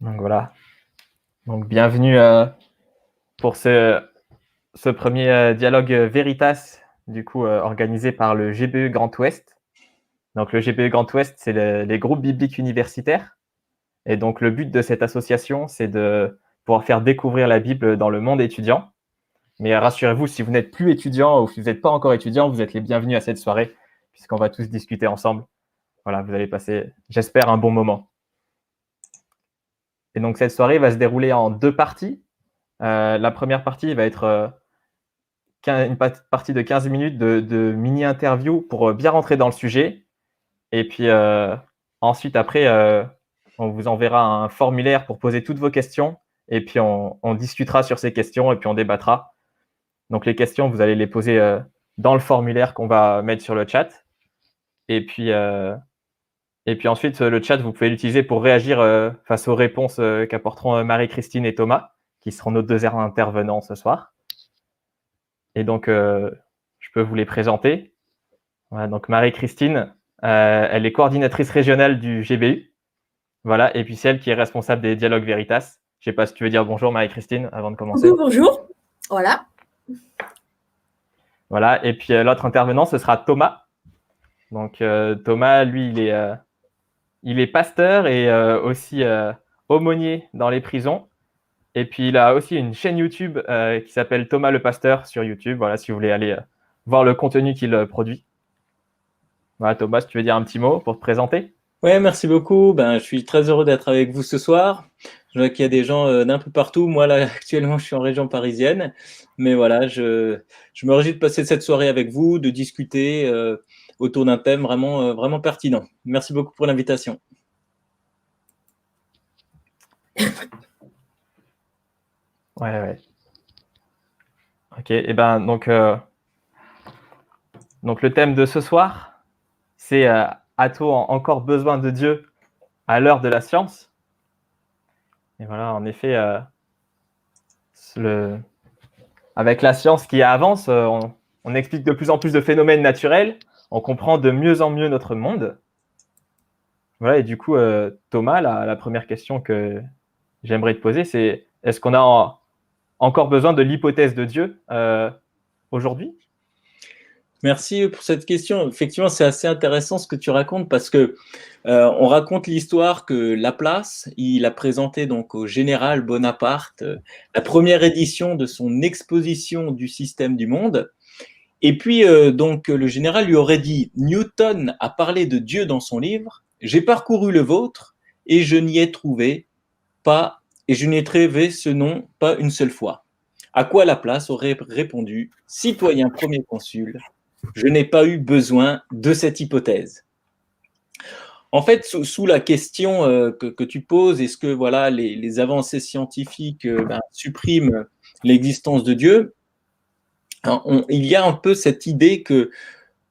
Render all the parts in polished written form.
Donc voilà. Donc bienvenue pour ce premier dialogue Veritas, du coup organisé par le GBE Grand Ouest. Donc le GBE Grand Ouest, c'est les groupes bibliques universitaires. Et donc le but de cette association, c'est de pouvoir faire découvrir la Bible dans le monde étudiant. Mais rassurez-vous, si vous n'êtes plus étudiant ou si vous n'êtes pas encore étudiant, vous êtes les bienvenus à cette soirée, puisqu'on va tous discuter ensemble. Voilà, vous allez passer, j'espère, un bon moment. Et donc cette soirée va se dérouler en deux parties. La première partie va être une partie de 15 minutes de mini-interview pour bien rentrer dans le sujet. Et puis ensuite, après, on vous enverra un formulaire pour poser toutes vos questions. Et puis on discutera sur ces questions et puis on débattra. Donc les questions, vous allez les poser dans le formulaire qu'on va mettre sur le chat. Et puis ensuite, le chat, vous pouvez l'utiliser pour réagir face aux réponses qu'apporteront Marie-Christine et Thomas, qui seront nos deux intervenants ce soir. Et donc, je peux vous les présenter. Voilà, donc Marie-Christine, elle est coordinatrice régionale du GBU. Voilà, et puis c'est elle qui est responsable des dialogues Veritas. Je ne sais pas si tu veux dire bonjour Marie-Christine avant de commencer. Bonjour. Voilà. Voilà, et puis l'autre intervenant, ce sera Thomas. Donc Thomas, lui, il est pasteur et aussi aumônier dans les prisons. Et puis il a aussi une chaîne YouTube qui s'appelle Thomas le Pasteur sur YouTube. Voilà, si vous voulez aller voir le contenu qu'il produit. Voilà, Thomas, tu veux dire un petit mot pour te présenter? Ouais, merci beaucoup. Je suis très heureux d'être avec vous ce soir. Je vois qu'il y a des gens d'un peu partout. Moi, là, actuellement, je suis en région parisienne. Mais voilà, je me réjouis de passer cette soirée avec vous, de discuter autour d'un thème vraiment pertinent. Merci beaucoup pour l'invitation. Ouais. Ok, et ben donc le thème de ce soir, c'est a-t-on encore besoin de Dieu à l'heure de la science? Et voilà, en effet, avec la science qui avance, on explique de plus en plus de phénomènes naturels, on comprend de mieux en mieux notre monde. Voilà, et du coup, Thomas, la première question que j'aimerais te poser, c'est est-ce qu'on a encore besoin de l'hypothèse de Dieu aujourd'hui? Merci pour cette question. Effectivement, c'est assez intéressant ce que tu racontes parce que on raconte l'histoire que Laplace, il a présenté donc au général Bonaparte la première édition de son exposition du système du monde. Et puis donc le général lui aurait dit Newton a parlé de Dieu dans son livre, j'ai parcouru le vôtre et je n'y ai trouvé pas et je n'ai trouvé ce nom pas une seule fois. À quoi Laplace aurait répondu citoyen premier consul, je n'ai pas eu besoin de cette hypothèse. En fait, sous la question que tu poses, est-ce que voilà, les avancées scientifiques suppriment l'existence de Dieu? Il y a un peu cette idée que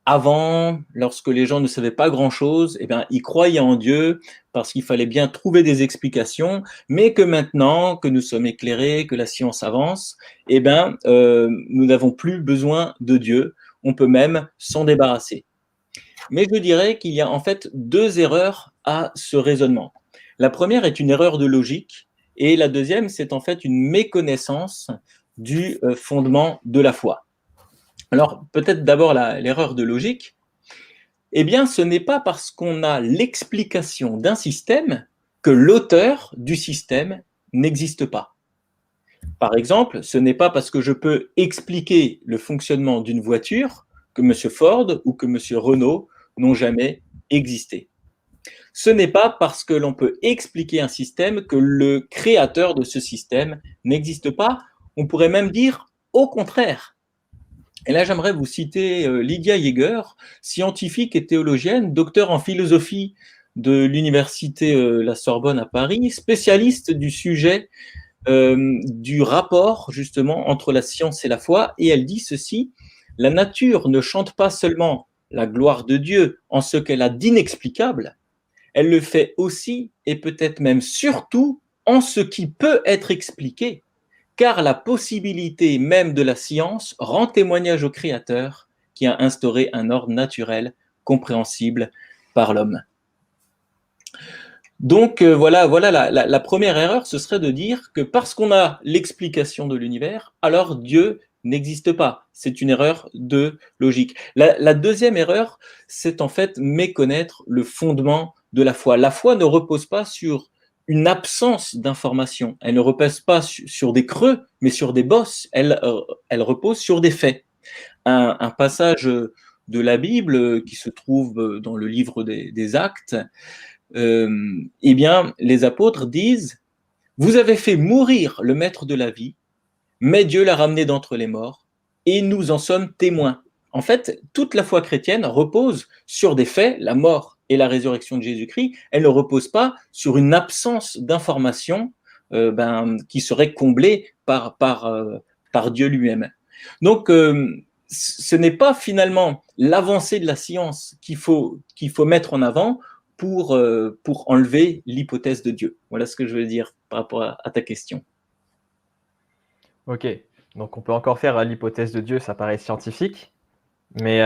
avant, lorsque les gens ne savaient pas grand-chose, ils croyaient en Dieu parce qu'il fallait bien trouver des explications, mais que maintenant que nous sommes éclairés, que la science avance, nous n'avons plus besoin de Dieu. On peut même s'en débarrasser. Mais je dirais qu'il y a en fait deux erreurs à ce raisonnement. La première est une erreur de logique et la deuxième, c'est en fait une méconnaissance du fondement de la foi. Alors, peut-être d'abord l'erreur de logique. Eh bien, ce n'est pas parce qu'on a l'explication d'un système que l'auteur du système n'existe pas. Par exemple, ce n'est pas parce que je peux expliquer le fonctionnement d'une voiture que M. Ford ou que M. Renault n'ont jamais existé. Ce n'est pas parce que l'on peut expliquer un système que le créateur de ce système n'existe pas. On pourrait même dire au contraire. Et là, j'aimerais vous citer Lydia Yeager, scientifique et théologienne, docteur en philosophie de l'université La Sorbonne à Paris, spécialiste du sujet du rapport justement entre la science et la foi. Et elle dit ceci, la nature ne chante pas seulement la gloire de Dieu en ce qu'elle a d'inexplicable, elle le fait aussi et peut-être même surtout en ce qui peut être expliqué, car la possibilité même de la science rend témoignage au Créateur qui a instauré un ordre naturel compréhensible par l'homme. Donc voilà la première erreur, ce serait de dire que parce qu'on a l'explication de l'univers, alors Dieu n'existe pas. C'est une erreur de logique. La deuxième erreur, c'est en fait méconnaître le fondement de la foi. La foi ne repose pas sur une absence d'information. Elle ne repose pas sur des creux, mais sur des bosses. Elle repose sur des faits. Un passage de la Bible qui se trouve dans le livre des Actes, eh bien, les apôtres disent, vous avez fait mourir le maître de la vie, mais Dieu l'a ramené d'entre les morts, et nous en sommes témoins. En fait, toute la foi chrétienne repose sur des faits, la mort et la résurrection de Jésus-Christ, elle ne repose pas sur une absence d'information qui serait comblée par Dieu lui-même. Donc, ce n'est pas finalement l'avancée de la science qu'il faut mettre en avant pour enlever l'hypothèse de Dieu. Voilà ce que je veux dire par rapport à ta question. Ok, donc on peut encore faire l'hypothèse de Dieu, ça paraît scientifique, mais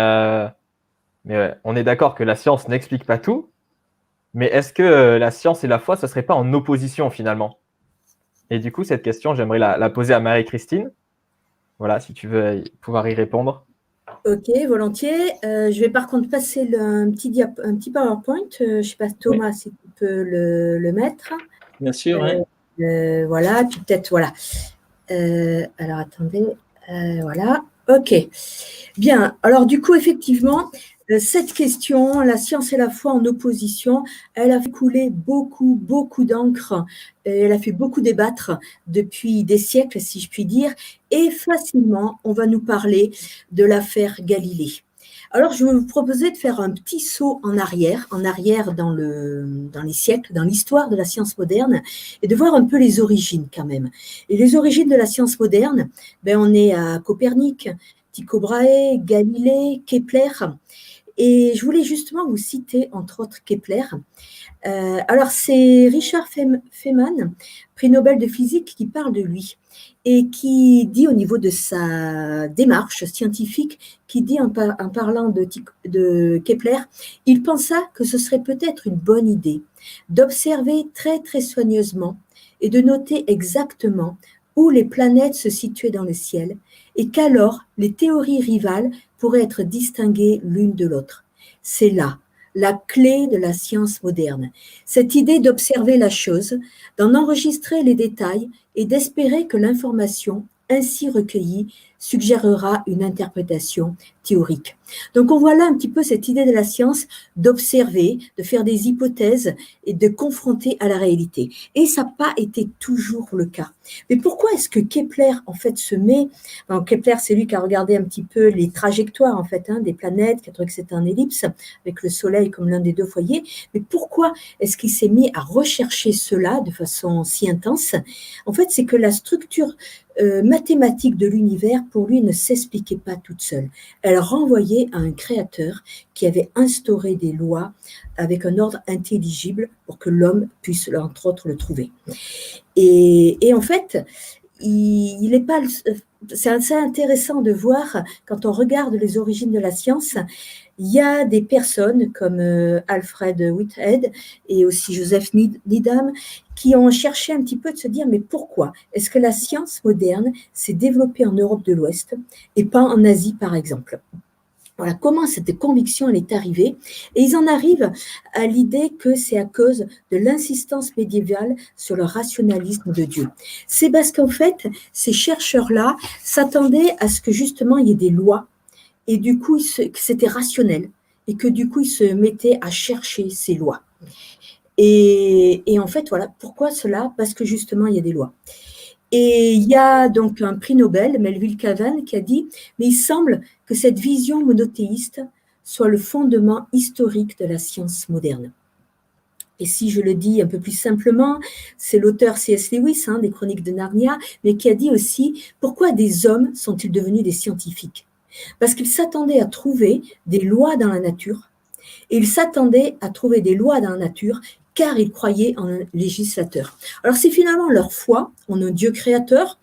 ouais, on est d'accord que la science n'explique pas tout, mais est-ce que la science et la foi, ça serait pas en opposition finalement? Et du coup, cette question, j'aimerais la poser à Marie-Christine. Voilà, si tu veux pouvoir y répondre. Ok, volontiers. Je vais par contre passer un petit PowerPoint. Je ne sais pas, Thomas, si tu peux le mettre. Bien sûr, oui. Voilà, puis peut-être, voilà. Alors, attendez. Voilà. Ok. Bien. Alors, du coup, effectivement, cette question, la science et la foi en opposition, elle a fait couler beaucoup, beaucoup d'encre. Elle a fait beaucoup débattre depuis des siècles, si je puis dire. Et facilement, on va nous parler de l'affaire Galilée. Alors, je vais vous proposer de faire un petit saut en arrière dans les siècles, dans l'histoire de la science moderne, et de voir un peu les origines quand même. Et les origines de la science moderne, on est à Copernic, Tycho Brahe, Galilée, Kepler. Et je voulais justement vous citer, entre autres, Kepler. Alors, c'est Richard Feynman, prix Nobel de physique, qui parle de lui et qui dit au niveau de sa démarche scientifique, qui dit en parlant de Kepler, il pensa que ce serait peut-être une bonne idée d'observer très très soigneusement et de noter exactement où les planètes se situaient dans le ciel et qu'alors les théories rivales pourraient être distinguées l'une de l'autre. C'est là la clé de la science moderne. Cette idée d'observer la chose, d'en enregistrer les détails et d'espérer que l'information ainsi recueillie suggérera une interprétation théorique. Donc on voit là un petit peu cette idée de la science d'observer, de faire des hypothèses et de confronter à la réalité. Et ça n'a pas été toujours le cas. Mais pourquoi est-ce que Kepler en fait se met, Kepler c'est lui qui a regardé un petit peu les trajectoires en fait des planètes, qui a trouvé que c'était un ellipse avec le Soleil comme l'un des deux foyers, mais pourquoi est-ce qu'il s'est mis à rechercher cela de façon si intense? En fait, c'est que la structure mathématique de l'univers, pour lui, ne s'expliquait pas toute seule. Elle renvoyait à un créateur qui avait instauré des lois avec un ordre intelligible pour que l'homme puisse, entre autres, le trouver. Et en fait, il est pas. C'est assez intéressant de voir, quand on regarde les origines de la science, il y a des personnes comme Alfred Whitehead et aussi Joseph Needham qui ont cherché un petit peu de se dire, mais pourquoi est-ce que la science moderne s'est développée en Europe de l'Ouest et pas en Asie, par exemple? Voilà, comment cette conviction elle est arrivée. Et ils en arrivent à l'idée que c'est à cause de l'insistance médiévale sur le rationalisme de Dieu. C'est parce qu'en fait, ces chercheurs-là s'attendaient à ce que justement il y ait des lois et du coup, que c'était rationnel et que du coup, ils se mettaient à chercher ces lois. Et en fait, voilà, pourquoi cela? Parce que justement, il y a des lois. Et il y a donc un prix Nobel, Melville Cavan, qui a dit « Mais il semble que cette vision monothéiste soit le fondement historique de la science moderne. » Et si je le dis un peu plus simplement, c'est l'auteur C.S. Lewis, des Chroniques de Narnia, mais qui a dit aussi « Pourquoi des hommes sont-ils devenus des scientifiques ?» Parce qu'ils s'attendaient à trouver des lois dans la nature, et ils s'attendaient à trouver des lois dans la nature car ils croyaient en un législateur. Alors c'est finalement leur foi en un Dieu créateur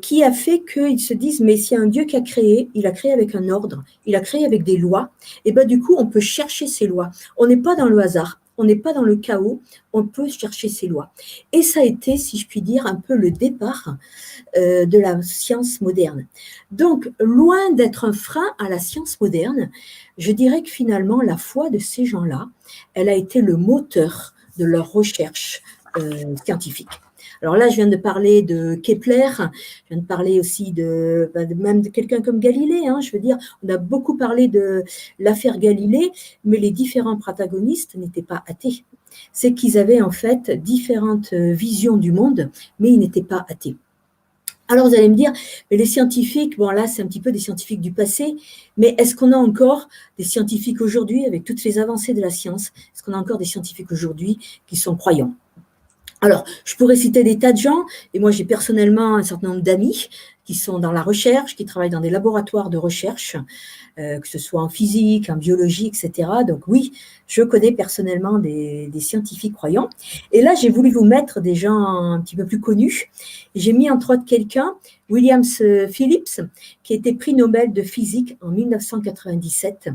qui a fait qu'ils se disent, mais s'il y a un Dieu qui a créé, il a créé avec un ordre, il a créé avec des lois, et bien du coup on peut chercher ces lois. On n'est pas dans le hasard, on n'est pas dans le chaos, on peut chercher ses lois. Et ça a été, si je puis dire, un peu le départ de la science moderne. Donc, loin d'être un frein à la science moderne, je dirais que finalement, la foi de ces gens-là, elle a été le moteur de leur recherche scientifique. Alors là, je viens de parler de Kepler, je viens de parler aussi même de quelqu'un comme Galilée. Je veux dire, on a beaucoup parlé de l'affaire Galilée, mais les différents protagonistes n'étaient pas athées. C'est qu'ils avaient en fait différentes visions du monde, mais ils n'étaient pas athées. Alors vous allez me dire, mais les scientifiques, bon là c'est un petit peu des scientifiques du passé, mais est-ce qu'on a encore des scientifiques aujourd'hui, avec toutes les avancées de la science, est-ce qu'on a encore des scientifiques aujourd'hui qui sont croyants ? Alors, je pourrais citer des tas de gens, et moi j'ai personnellement un certain nombre d'amis qui sont dans la recherche, qui travaillent dans des laboratoires de recherche, que ce soit en physique, en biologie, etc. Donc oui, je connais personnellement des scientifiques croyants. Et là, j'ai voulu vous mettre des gens un petit peu plus connus. J'ai mis entre autres quelqu'un, William Phillips, qui a été prix Nobel de physique en 1997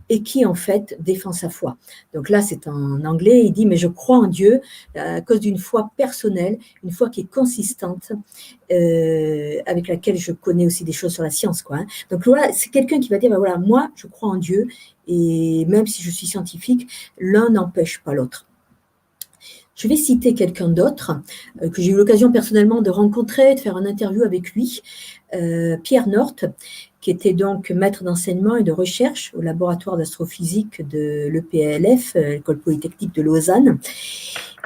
et qui en fait défend sa foi. Donc là, c'est en anglais, il dit « mais je crois en Dieu à cause d'une foi personnelle, une foi qui est consistante, avec laquelle je connais aussi des choses sur la science. » Donc voilà, c'est quelqu'un qui va dire « voilà, moi, je crois en Dieu et même si je suis scientifique, l'un n'empêche pas l'autre. » Je vais citer quelqu'un d'autre que j'ai eu l'occasion personnellement de rencontrer, de faire une interview avec lui, Pierre North, qui était donc maître d'enseignement et de recherche au laboratoire d'astrophysique de l'EPLF, l'École Polytechnique de Lausanne,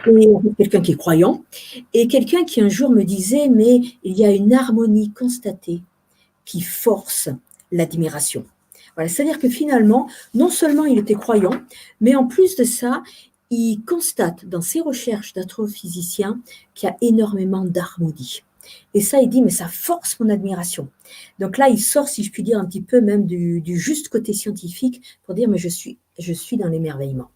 et quelqu'un qui est croyant, et quelqu'un qui un jour me disait « mais il y a une harmonie constatée qui force l'admiration ». Voilà, c'est-à-dire que finalement, non seulement il était croyant, mais en plus de ça, il constate dans ses recherches d'astrophysicien qu'il y a énormément d'harmonie. Et ça, il dit, mais ça force mon admiration. Donc là, il sort, si je puis dire, un petit peu même du juste côté scientifique pour dire, mais je suis dans l'émerveillement.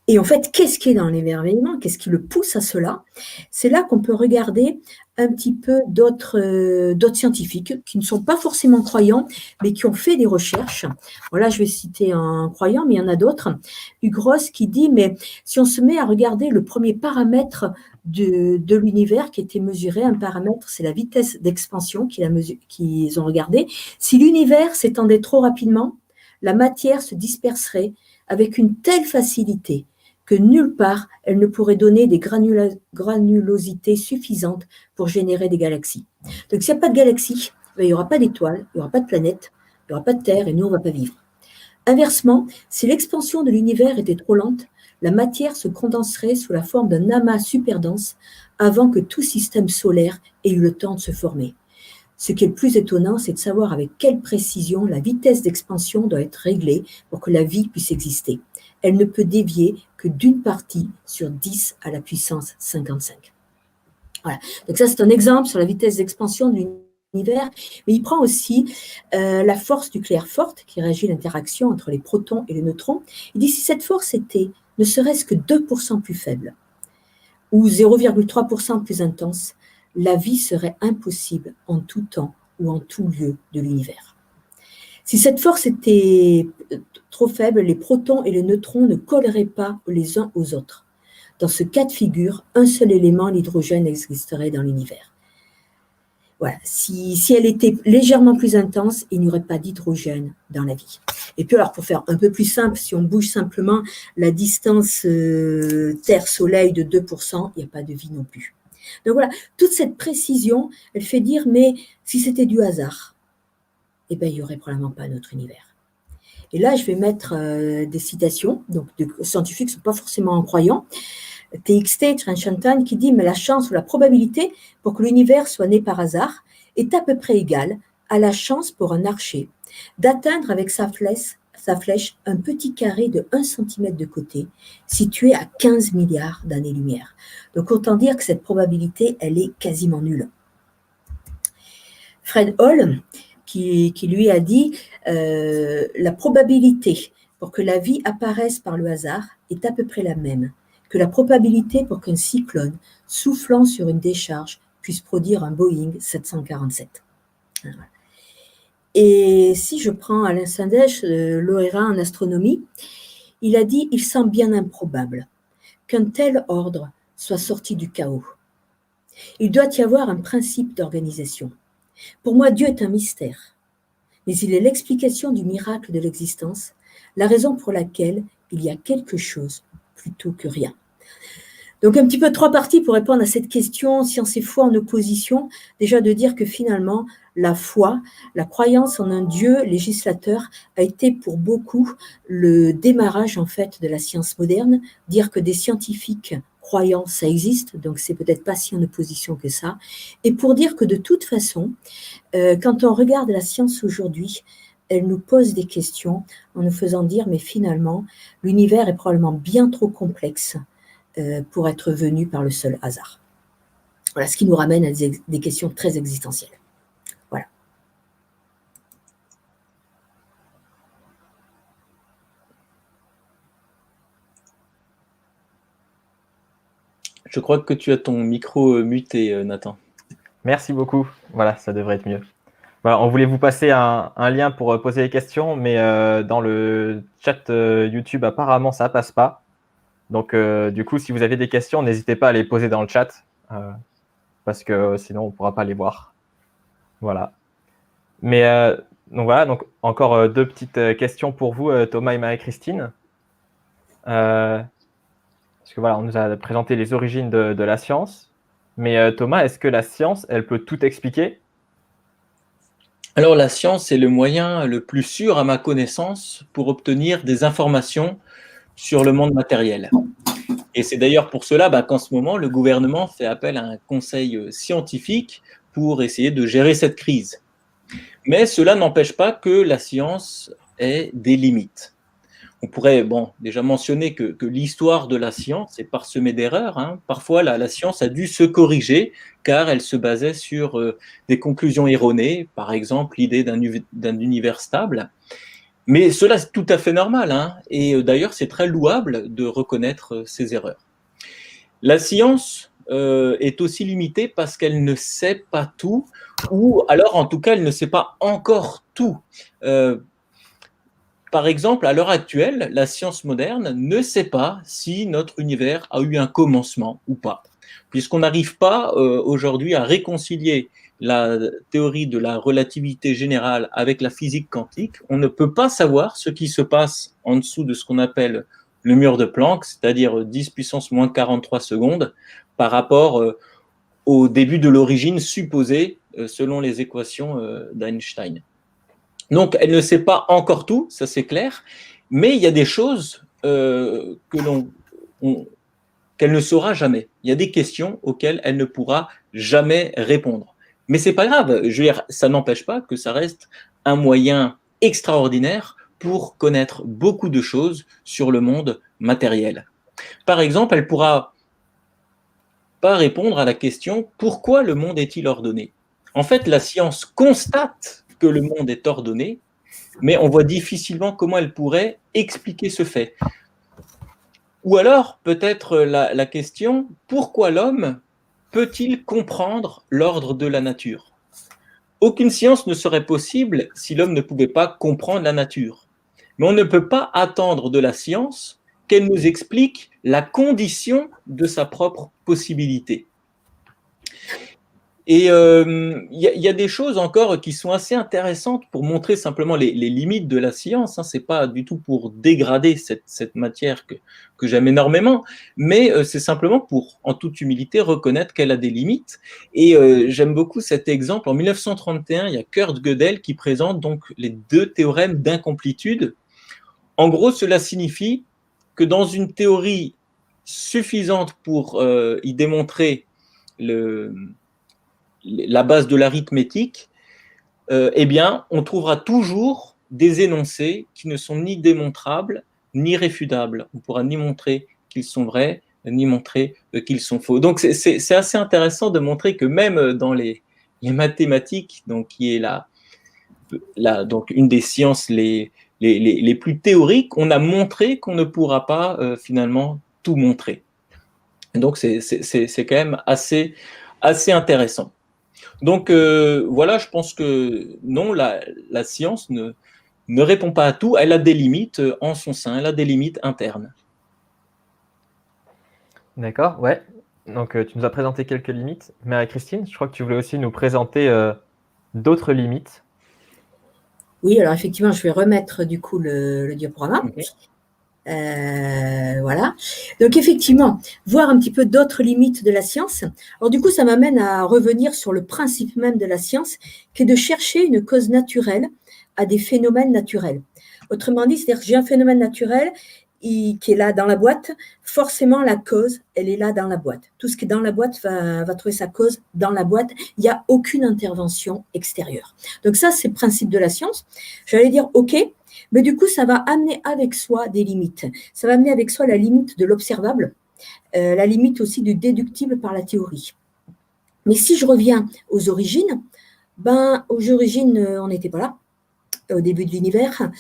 Et en fait, qu'est-ce qui est dans l'émerveillement? Qu'est-ce qui le pousse à cela? C'est là qu'on peut regarder un petit peu d'autres scientifiques qui ne sont pas forcément croyants, mais qui ont fait des recherches. Voilà, je vais citer un croyant, mais il y en a d'autres. Hugh Ross qui dit, mais si on se met à regarder le premier paramètre de l'univers qui était mesuré, un paramètre, c'est la vitesse d'expansion qu'ils ont regardé. Si l'univers s'étendait trop rapidement, la matière se disperserait avec une telle facilité que nulle part elle ne pourrait donner des granulosités suffisantes pour générer des galaxies. Donc s'il n'y a pas de galaxies, il n'y aura pas d'étoiles, il n'y aura pas de planètes, il n'y aura pas de Terre et nous on ne va pas vivre. Inversement, si l'expansion de l'univers était trop lente, la matière se condenserait sous la forme d'un amas super dense avant que tout système solaire ait eu le temps de se former. Ce qui est le plus étonnant, c'est de savoir avec quelle précision la vitesse d'expansion doit être réglée pour que la vie puisse exister. Elle ne peut dévier que d'une partie sur 10 à la puissance 55. Voilà. Donc ça, c'est un exemple sur la vitesse d'expansion de l'univers, mais il prend aussi la force nucléaire forte qui régit l'interaction entre les protons et les neutrons. Il dit si cette force était ne serait-ce que 2% plus faible ou 0,3% plus intense, la vie serait impossible en tout temps ou en tout lieu de l'univers. Si cette force était trop faible, les protons et les neutrons ne colleraient pas les uns aux autres. Dans ce cas de figure, un seul élément, l'hydrogène, existerait dans l'univers. Voilà. Si elle était légèrement plus intense, il n'y aurait pas d'hydrogène dans la vie. Et puis alors, pour faire un peu plus simple, si on bouge simplement la distance Terre-Soleil de 2%, il n'y a pas de vie non plus. Donc voilà, toute cette précision, elle fait dire, mais si c'était du hasard, eh bien, il n'y aurait probablement pas notre univers. Et là, je vais mettre des citations, donc de scientifiques qui ne sont pas forcément croyants. TXT, Trenchanthan, qui dit « mais la chance ou la probabilité pour que l'univers soit né par hasard est à peu près égale à la chance pour un archer d'atteindre avec sa flèche un petit carré de 1 cm de côté, situé à 15 milliards d'années-lumière. » Donc, autant dire que cette probabilité, elle est quasiment nulle. Fred Hoyle, qui lui a dit la probabilité pour que la vie apparaisse par le hasard est à peu près la même que la probabilité pour qu'un cyclone soufflant sur une décharge puisse produire un Boeing 747. Et si je prends Alain Sandèche, lauréat en astronomie, Il a dit « Il semble bien improbable qu'un tel ordre soit sorti du chaos. Il doit y avoir un principe d'organisation. Pour moi, Dieu est un mystère, mais il est l'explication du miracle de l'existence, la raison pour laquelle il y a quelque chose plutôt que rien. » Donc un petit peu 3 parties pour répondre à cette question, science et foi en opposition. Déjà de dire que finalement, la foi, la croyance en un Dieu législateur a été pour beaucoup le démarrage en fait de la science moderne. Dire que des scientifiques croyants, ça existe, donc c'est peut-être pas si en opposition que ça. Et pour dire que de toute façon, quand on regarde la science aujourd'hui, elle nous pose des questions en nous faisant dire, mais finalement, l'univers est probablement bien trop complexe pour être venu par le seul hasard. Voilà, ce qui nous ramène à des questions très existentielles. Voilà. Je crois que tu as ton micro muté, Nathan. Merci beaucoup. Voilà, ça devrait être mieux. Voilà, on voulait vous passer un lien pour poser les questions, mais dans le chat YouTube, apparemment, ça passe pas. Donc, du coup, si vous avez des questions, n'hésitez pas à les poser dans le chat, parce que sinon, on ne pourra pas les voir. Voilà. Mais donc voilà, donc encore 2 petites questions pour vous, Thomas et Marie-Christine. Parce que voilà, on nous a présenté les origines de la science. Mais Thomas, est-ce que la science, elle peut tout expliquer ? Alors la science est le moyen le plus sûr à ma connaissance pour obtenir des informations sur le monde matériel. Et c'est d'ailleurs pour cela qu'en ce moment, le gouvernement fait appel à un conseil scientifique pour essayer de gérer cette crise. Mais cela n'empêche pas que la science ait des limites. On pourrait déjà mentionner que l'histoire de la science est parsemée d'erreurs. Hein. Parfois, la science a dû se corriger car elle se basait sur des conclusions erronées, par exemple l'idée d'un univers stable. Mais cela, c'est tout à fait normal. Hein. Et d'ailleurs, c'est très louable de reconnaître ces erreurs. La science est aussi limitée parce qu'elle ne sait pas tout, ou alors en tout cas, elle ne sait pas encore tout. Par exemple, à l'heure actuelle, la science moderne ne sait pas si notre univers a eu un commencement ou pas, puisqu'on n'arrive pas aujourd'hui à réconcilier la théorie de la relativité générale avec la physique quantique. On ne peut pas savoir ce qui se passe en dessous de ce qu'on appelle le mur de Planck, c'est-à-dire 10 puissance moins 43 secondes, par rapport au début de l'origine supposée selon les équations d'Einstein. Donc, elle ne sait pas encore tout, ça c'est clair, mais il y a des choses qu'elle ne saura jamais. Il y a des questions auxquelles elle ne pourra jamais répondre. Mais c'est pas grave, je veux dire, ça n'empêche pas que ça reste un moyen extraordinaire pour connaître beaucoup de choses sur le monde matériel. Par exemple, elle pourra pas répondre à la question « Pourquoi le monde est-il ordonné ?» En fait, la science constate que le monde est ordonné, mais on voit difficilement comment elle pourrait expliquer ce fait. Ou alors, peut-être la question « Pourquoi l'homme peut-il comprendre l'ordre de la nature ?» Aucune science ne serait possible si l'homme ne pouvait pas comprendre la nature. Mais on ne peut pas attendre de la science qu'elle nous explique la condition de sa propre possibilité. Et y a des choses encore qui sont assez intéressantes pour montrer simplement les limites de la science. Hein. Ce n'est pas du tout pour dégrader cette matière que j'aime énormément, mais c'est simplement pour, en toute humilité, reconnaître qu'elle a des limites. Et j'aime beaucoup cet exemple. En 1931, il y a Kurt Gödel qui présente donc les 2 théorèmes d'incomplétude. En gros, cela signifie que dans une théorie suffisante pour y démontrer la base de l'arithmétique, eh bien, on trouvera toujours des énoncés qui ne sont ni démontrables, ni réfutables. On ne pourra ni montrer qu'ils sont vrais, ni montrer qu'ils sont faux. Donc, c'est assez intéressant de montrer que même dans les mathématiques, donc, qui est donc une des sciences les plus théoriques, on a montré qu'on ne pourra pas finalement tout montrer. Donc, c'est quand même assez intéressant. Donc voilà, je pense que non, la science ne répond pas à tout, elle a des limites en son sein, elle a des limites internes. D'accord, ouais. Donc, tu nous as présenté quelques limites. Marie-Christine, je crois que tu voulais aussi nous présenter d'autres limites. Oui, alors effectivement, je vais remettre du coup le diaporama. Okay. Voilà. Donc effectivement, voir un petit peu d'autres limites de la science. Alors du coup, ça m'amène à revenir sur le principe même de la science, qui est de chercher une cause naturelle à des phénomènes naturels. Autrement dit, c'est-à-dire que j'ai un phénomène naturel qui est là dans la boîte, forcément la cause, elle est là dans la boîte. Tout ce qui est dans la boîte va trouver sa cause dans la boîte. Il n'y a aucune intervention extérieure. Donc ça, c'est le principe de la science. J'allais dire, OK, mais du coup, ça va amener avec soi des limites. Ça va amener avec soi la limite de l'observable, la limite aussi du déductible par la théorie. Mais si je reviens aux origines, on n'était pas là au début de l'univers.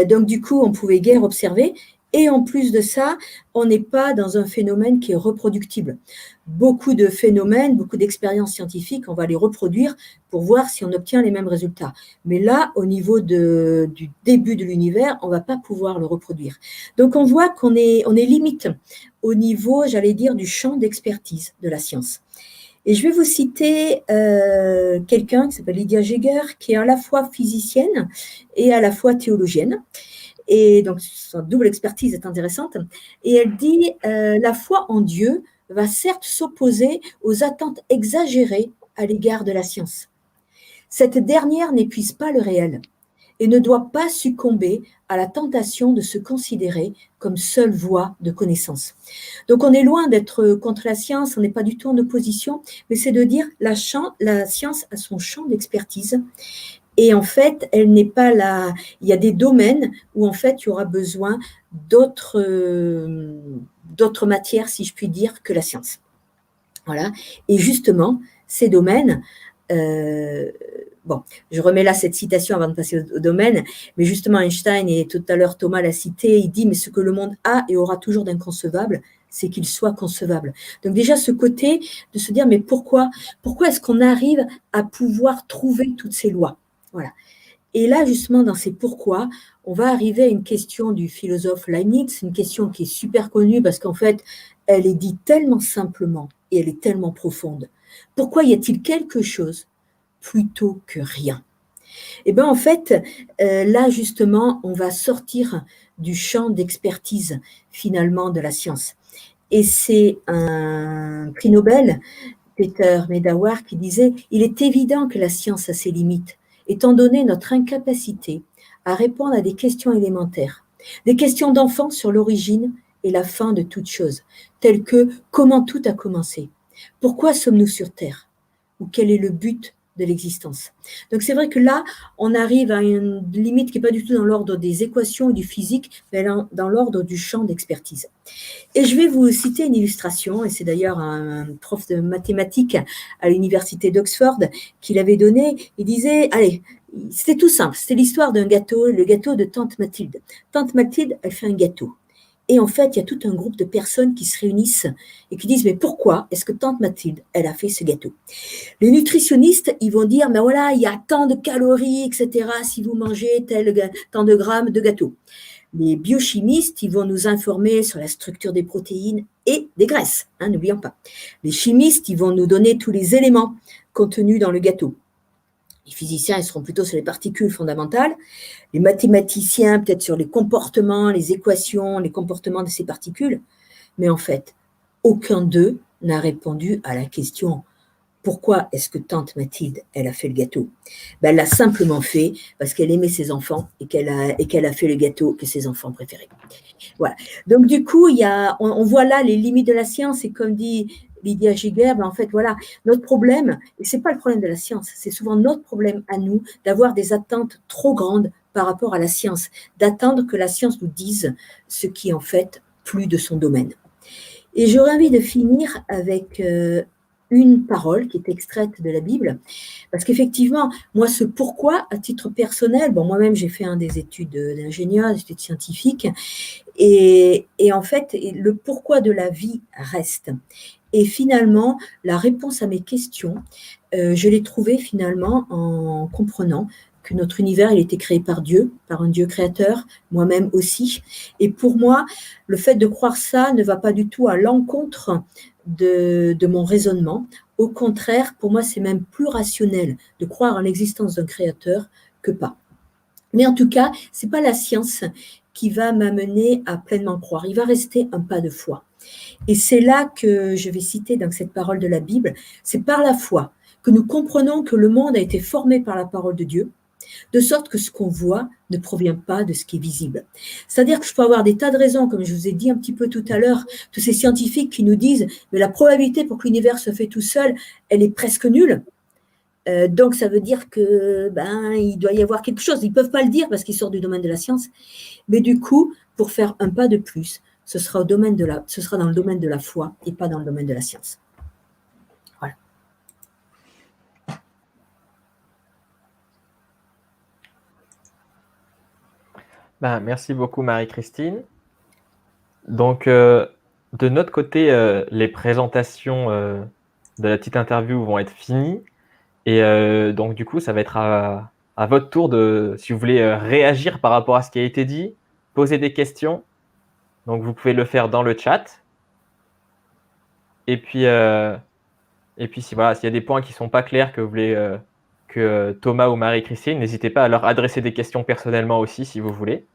Donc, du coup, on pouvait guère observer. Et en plus de ça, on n'est pas dans un phénomène qui est reproductible. Beaucoup de phénomènes, beaucoup d'expériences scientifiques, on va les reproduire pour voir si on obtient les mêmes résultats. Mais là, au niveau du début de l'univers, on ne va pas pouvoir le reproduire. Donc, on voit qu'on est limite au niveau, j'allais dire, du champ d'expertise de la science. Et je vais vous citer quelqu'un qui s'appelle Lydia Jaeger, qui est à la fois physicienne et à la fois théologienne. Et donc, sa double expertise est intéressante. Et elle dit la foi en Dieu va certes s'opposer aux attentes exagérées à l'égard de la science. Cette dernière n'épuise pas le réel et ne doit pas succomber à la tentation de se considérer comme seule voie de connaissance. Donc on est loin d'être contre la science, on n'est pas du tout en opposition, mais c'est de dire la science a son champ d'expertise. Et en fait, elle n'est pas là. Il y a des domaines où en fait, il y aura besoin d'autres matières, si je puis dire, que la science. Voilà. Et justement, ces domaines, bon, je remets là cette citation avant de passer au domaine, mais justement Einstein, et tout à l'heure Thomas l'a cité, il dit, mais ce que le monde a et aura toujours d'inconcevable, c'est qu'il soit concevable. Donc déjà ce côté de se dire, mais pourquoi est-ce qu'on arrive à pouvoir trouver toutes ces lois? Voilà. Et là, justement, dans ces pourquoi, on va arriver à une question du philosophe Leibniz, une question qui est super connue parce qu'en fait, elle est dite tellement simplement et elle est tellement profonde. Pourquoi y a-t-il quelque chose plutôt que rien? Eh bien, en fait, là, justement, on va sortir du champ d'expertise, finalement, de la science. Et c'est un prix Nobel, Peter Medawar, qui disait « Il est évident que la science a ses limites, étant donné notre incapacité à répondre à des questions élémentaires, des questions d'enfants sur l'origine et la fin de toute chose, telles que comment tout a commencé, pourquoi sommes-nous sur Terre, ou quel est le but de l'existence. » Donc c'est vrai que là, on arrive à une limite qui n'est pas du tout dans l'ordre des équations et du physique, mais dans l'ordre du champ d'expertise. Et je vais vous citer une illustration, et c'est d'ailleurs un prof de mathématiques à l'université d'Oxford qui l'avait donné. Il disait, allez, c'était tout simple, c'était l'histoire d'un gâteau, le gâteau de Tante Mathilde. Tante Mathilde, elle fait un gâteau. Et en fait, il y a tout un groupe de personnes qui se réunissent et qui disent, mais pourquoi est-ce que Tante Mathilde, elle a fait ce gâteau? Les nutritionnistes, ils vont dire, mais voilà, il y a tant de calories, etc., si vous mangez tant de grammes de gâteau. Les biochimistes, ils vont nous informer sur la structure des protéines et des graisses, n'oublions pas. Les chimistes, ils vont nous donner tous les éléments contenus dans le gâteau. Les physiciens, ils seront plutôt sur les particules fondamentales. Les mathématiciens, peut-être sur les comportements, les équations, les comportements de ces particules. Mais en fait, aucun d'eux n'a répondu à la question « Pourquoi est-ce que Tante Mathilde, elle a fait le gâteau ?» Elle l'a simplement fait parce qu'elle aimait ses enfants et qu'elle a fait le gâteau que ses enfants préféraient. Voilà. Donc du coup, on voit là les limites de la science et comme dit Lydia Jaeger, en fait, voilà, notre problème, et ce n'est pas le problème de la science, c'est souvent notre problème à nous d'avoir des attentes trop grandes par rapport à la science, d'attendre que la science nous dise ce qui est en fait plus de son domaine. Et j'aurais envie de finir avec une parole qui est extraite de la Bible, parce qu'effectivement, moi, ce pourquoi, à titre personnel, moi-même, j'ai fait des études d'ingénieur, des études scientifiques, et en fait, le pourquoi de la vie reste. Et finalement, la réponse à mes questions, je l'ai trouvée finalement en comprenant que notre univers, il a été créé par Dieu, par un Dieu créateur, moi-même aussi. Et pour moi, le fait de croire ça ne va pas du tout à l'encontre de mon raisonnement. Au contraire, pour moi, c'est même plus rationnel de croire en l'existence d'un créateur que pas. Mais en tout cas, c'est pas la science qui va m'amener à pleinement croire. Il va rester un pas de foi. Et c'est là que je vais citer dans cette parole de la Bible, c'est par la foi que nous comprenons que le monde a été formé par la parole de Dieu, de sorte que ce qu'on voit ne provient pas de ce qui est visible. C'est-à-dire que je peux avoir des tas de raisons, comme je vous ai dit un petit peu tout à l'heure, tous ces scientifiques qui nous disent mais la probabilité pour que l'univers se fait tout seul, elle est presque nulle. Donc ça veut dire que il doit y avoir quelque chose. Ils ne peuvent pas le dire parce qu'ils sortent du domaine de la science. Mais du coup, pour faire un pas de plus, ce sera dans le domaine de la foi et pas dans le domaine de la science. Voilà. Merci beaucoup Marie-Christine. Donc de notre côté, les présentations de la petite interview vont être finies. Et donc du coup, ça va être à votre tour si vous voulez réagir par rapport à ce qui a été dit, poser des questions. Donc vous pouvez le faire dans le chat. Et puis s'il y a des points qui ne sont pas clairs que vous voulez que Thomas ou Marie-Christine, n'hésitez pas à leur adresser des questions personnellement aussi si vous voulez.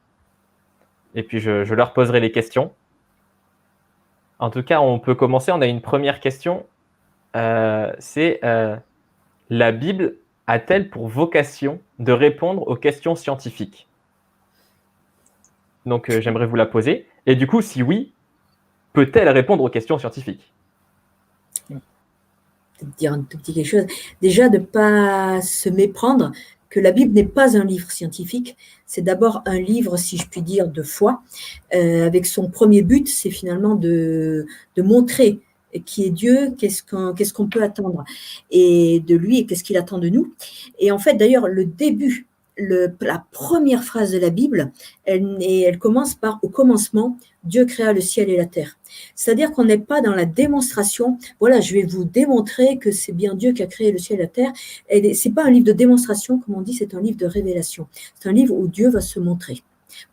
Et puis je leur poserai les questions. En tout cas, on peut commencer. On a une première question. C'est la Bible a-t-elle pour vocation de répondre aux questions scientifiques? Donc, j'aimerais vous la poser. Et du coup, si oui, peut-elle répondre aux questions scientifiques? Dire un tout petit quelque chose. Déjà, de ne pas se méprendre que la Bible n'est pas un livre scientifique. C'est d'abord un livre, si je puis dire, de foi. Avec son premier but, c'est finalement de montrer qui est Dieu, qu'est-ce qu'on peut attendre et de lui et qu'est-ce qu'il attend de nous. Et en fait, d'ailleurs, le début, la première phrase de la Bible, elle commence par « Au commencement, Dieu créa le ciel et la terre ». C'est-à-dire qu'on n'est pas dans la démonstration. Voilà, je vais vous démontrer que c'est bien Dieu qui a créé le ciel et la terre. Et c'est pas un livre de démonstration, comme on dit, c'est un livre de révélation. C'est un livre où Dieu va se montrer.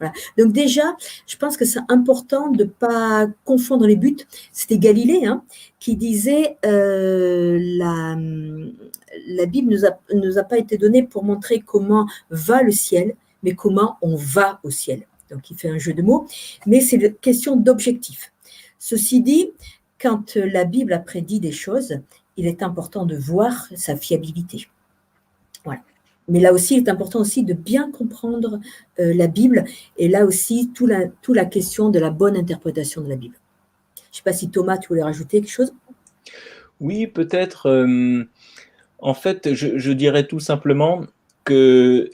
Voilà. Donc déjà, je pense que c'est important de ne pas confondre les buts. C'était Galilée qui disait la Bible nous a pas été donnée pour montrer comment va le ciel, mais comment on va au ciel. Donc il fait un jeu de mots, mais c'est une question d'objectif. Ceci dit, quand la Bible a prédit des choses, il est important de voir sa fiabilité. Voilà. Mais là aussi, il est important aussi de bien comprendre la Bible, et là aussi, toute la question de la bonne interprétation de la Bible. Je ne sais pas si Thomas, tu voulais rajouter quelque chose? Oui, peut-être. En fait, je dirais tout simplement que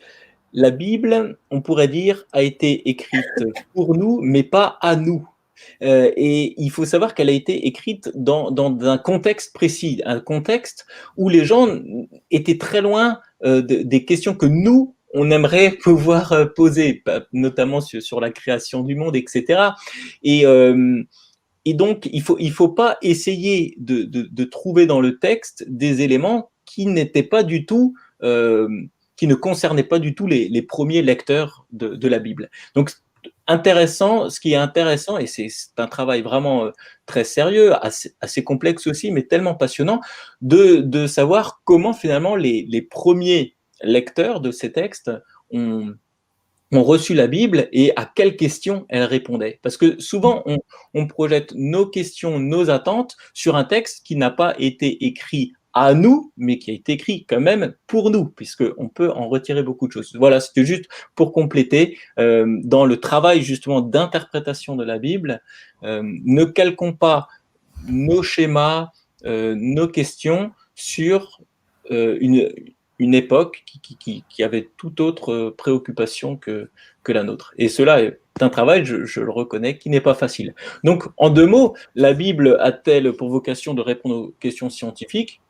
la Bible, on pourrait dire, a été écrite pour nous, mais pas à nous. Et il faut savoir qu'elle a été écrite dans un contexte précis, un contexte où les gens étaient très loin des questions que nous, on aimerait pouvoir poser, notamment sur la création du monde, etc. Et donc, il faut pas essayer de trouver dans le texte des éléments qui n'étaient pas du tout, qui ne concernaient pas du tout les premiers lecteurs de la Bible. Donc, ce qui est intéressant, et c'est un travail vraiment très sérieux, assez complexe aussi, mais tellement passionnant, de savoir comment finalement les premiers lecteurs de ces textes ont reçu la Bible et à quelles questions elle répondait. Parce que souvent, on projette nos questions, nos attentes sur un texte qui n'a pas été écrit à nous, mais qui a été écrit quand même pour nous, puisqu'on peut en retirer beaucoup de choses. Voilà, c'était juste pour compléter, dans le travail justement d'interprétation de la Bible, ne calquons pas nos schémas, nos questions sur une époque qui avait toute autre préoccupation que la nôtre. Et cela est un travail, je le reconnais, qui n'est pas facile. Donc, en 2 mots, la Bible a-t-elle pour vocation de répondre aux questions scientifiques?